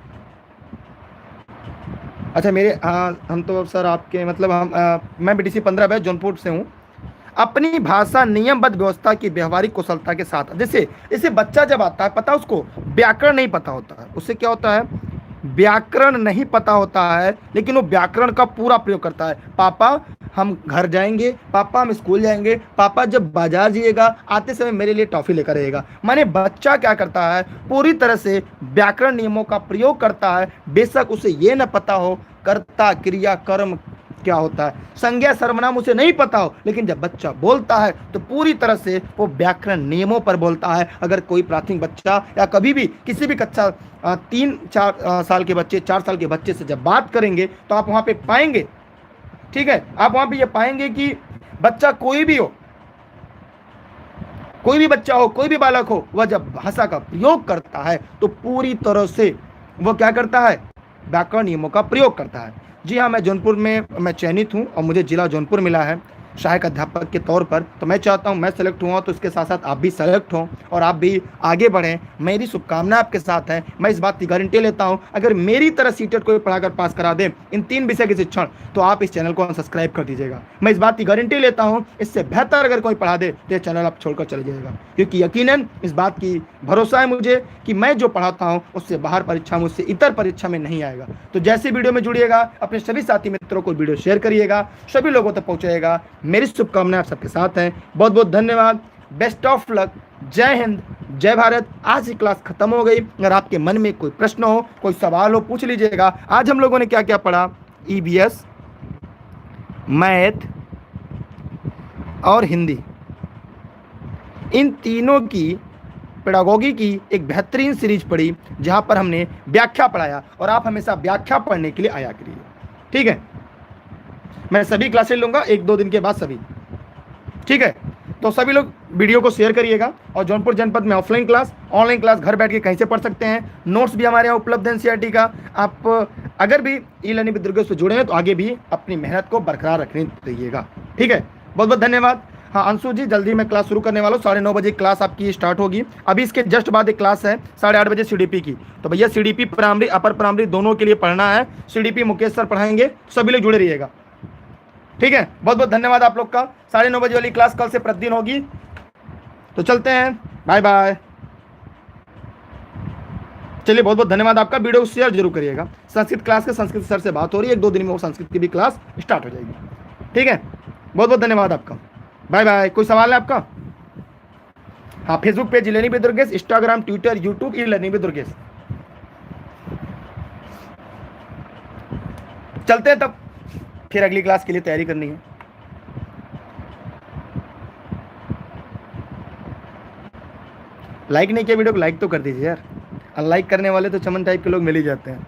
अच्छा मेरे हम तो सर आपके मतलब मैं बीटीसी 15 बैच जौनपुर से हूँ। अपनी भाषा नियमबद्ध व्यवस्था की व्यवहारिक कुशलता के साथ, जैसे बच्चा जब आता है, पता उसको व्याकरण नहीं पता होता है, उससे क्या होता है? व्याकरण नहीं पता होता है, लेकिन वो व्याकरण का पूरा प्रयोग करता है। पापा हम घर जाएंगे, पापा हम स्कूल जाएंगे, पापा जब बाजार जाइएगा आते समय मेरे लिए टॉफी लेकर आइएगा। माने बच्चा क्या करता है? पूरी तरह से व्याकरण नियमों का प्रयोग करता है, बेशक उसे ये न पता हो कर्ता क्रिया कर्म क्या होता है, संज्ञा सर्वनाम उसे नहीं पता हो, लेकिन जब बच्चा बोलता है तो पूरी तरह से वो व्याकरण नियमों पर बोलता है। अगर कोई प्राथमिक बच्चा या कभी भी किसी भी कक्षा 3-4 साल के बच्चे, 4 साल के बच्चे से जब बात करेंगे तो आप वहाँ पे पाएंगे, ठीक है, आप वहाँ पे ये पाएंगे कि बच्चा कोई भी हो, कोई भी बच्चा हो, कोई भी बालक हो, वह जब भाषा का प्रयोग करता है तो पूरी तरह से वह क्या करता है, व्याकरण नियमों का प्रयोग करता है। जी हाँ, मैं जौनपुर में मैं चयनित हूँ और मुझे जिला जौनपुर मिला है सहायक अध्यापक के तौर पर। तो मैं चाहता हूँ मैं सेलेक्ट हुआ तो इसके साथ साथ आप भी सेलेक्ट हों और आप भी आगे बढ़ें। मेरी शुभकामना आपके साथ है। मैं इस बात की गारंटी लेता हूँ अगर मेरी तरह सीटेट कोई पढ़ाकर पास करा दे इन 3 विषय के शिक्षण, तो आप इस चैनल को अनसब्सक्राइब कर दीजिएगा। मैं इस बात की गारंटी लेता हूँ इससे बेहतर अगर कोई पढ़ा दे तो ये चैनल आप छोड़कर चले जाएगा, क्योंकि यकीनन इस बात की भरोसा है मुझे कि मैं जो पढ़ाता हूँ उससे बाहर परीक्षा में, उससे इतर परीक्षा में नहीं आएगा। तो जैसे वीडियो में जुड़िएगा, अपने सभी साथी मित्रों को वीडियो शेयर करिएगा, सभी लोगों तक पहुँचाइएगा। मेरी शुभकामनाएं आप सबके साथ हैं। बहुत बहुत धन्यवाद। Best of luck. जय हिंद, जय भारत। आज की क्लास खत्म हो गई। अगर आपके मन में कोई प्रश्न हो, कोई सवाल हो, पूछ लीजिएगा। आज हम लोगों ने क्या क्या पढ़ा, ईवीएस, मैथ और हिंदी, इन तीनों की पेडागोगी की एक बेहतरीन सीरीज पढ़ी जहां पर हमने व्याख्या पढ़ाया। और आप हमेशा व्याख्या पढ़ने के लिए आया करिए, ठीक है। मैं सभी क्लासेस लूंगा 1-2 दिन के बाद सभी, ठीक है। तो सभी लोग वीडियो को शेयर करिएगा। और जौनपुर जनपद में ऑफलाइन क्लास, ऑनलाइन क्लास घर बैठ के कहीं से पढ़ सकते हैं। नोट्स भी हमारे यहाँ उपलब्ध है एनसीईआरटी का। आप अगर भी ई लर्निंग विद दुर्गेश से जुड़े हैं तो आगे भी अपनी मेहनत को बरकरार रखने दीजिएगा, ठीक है। बहुत बहुत धन्यवाद। हाँ अंशु जी, जल्दी मैं क्लास शुरू करने वाला हूँ। 9:30 बजे क्लास आपकी स्टार्ट होगी। अभी इसके जस्ट बाद एक क्लास है 8:30 बजे सीडीपी की। तो भैया सीडीपी प्राइमरी, अपर प्राइमरी दोनों के लिए पढ़ना है। सीडीपी मुकेश सर पढ़ाएंगे, सभी लोग जुड़े रहिएगा, ठीक है। बहुत बहुत धन्यवाद आप लोग का। 9:30 बजे वाली क्लास कल से प्रतिदिन होगी। तो चलते हैं, बाय बाय। चलिए, बहुत बहुत धन्यवाद आपका। वीडियो शेयर जरूर करिएगा। संस्कृत क्लास के संस्कृत सर से बात हो रही है, 1-2 दिन में वो संस्कृत की भी क्लास स्टार्ट हो जाएगी, ठीक है। बहुत बहुत धन्यवाद आपका, बाय बाय। कोई सवाल है आपका? हाँ, Facebook page E learning with Durgesh, Instagram, Twitter, YouTube E learning with Durgesh. चलते हैं तब, फिर अगली क्लास के लिए तैयारी करनी है। लाइक नहीं किया वीडियो को, लाइक तो कर दीजिए यार। अनलाइक करने वाले तो चमन टाइप के लोग मिल ही जाते हैं।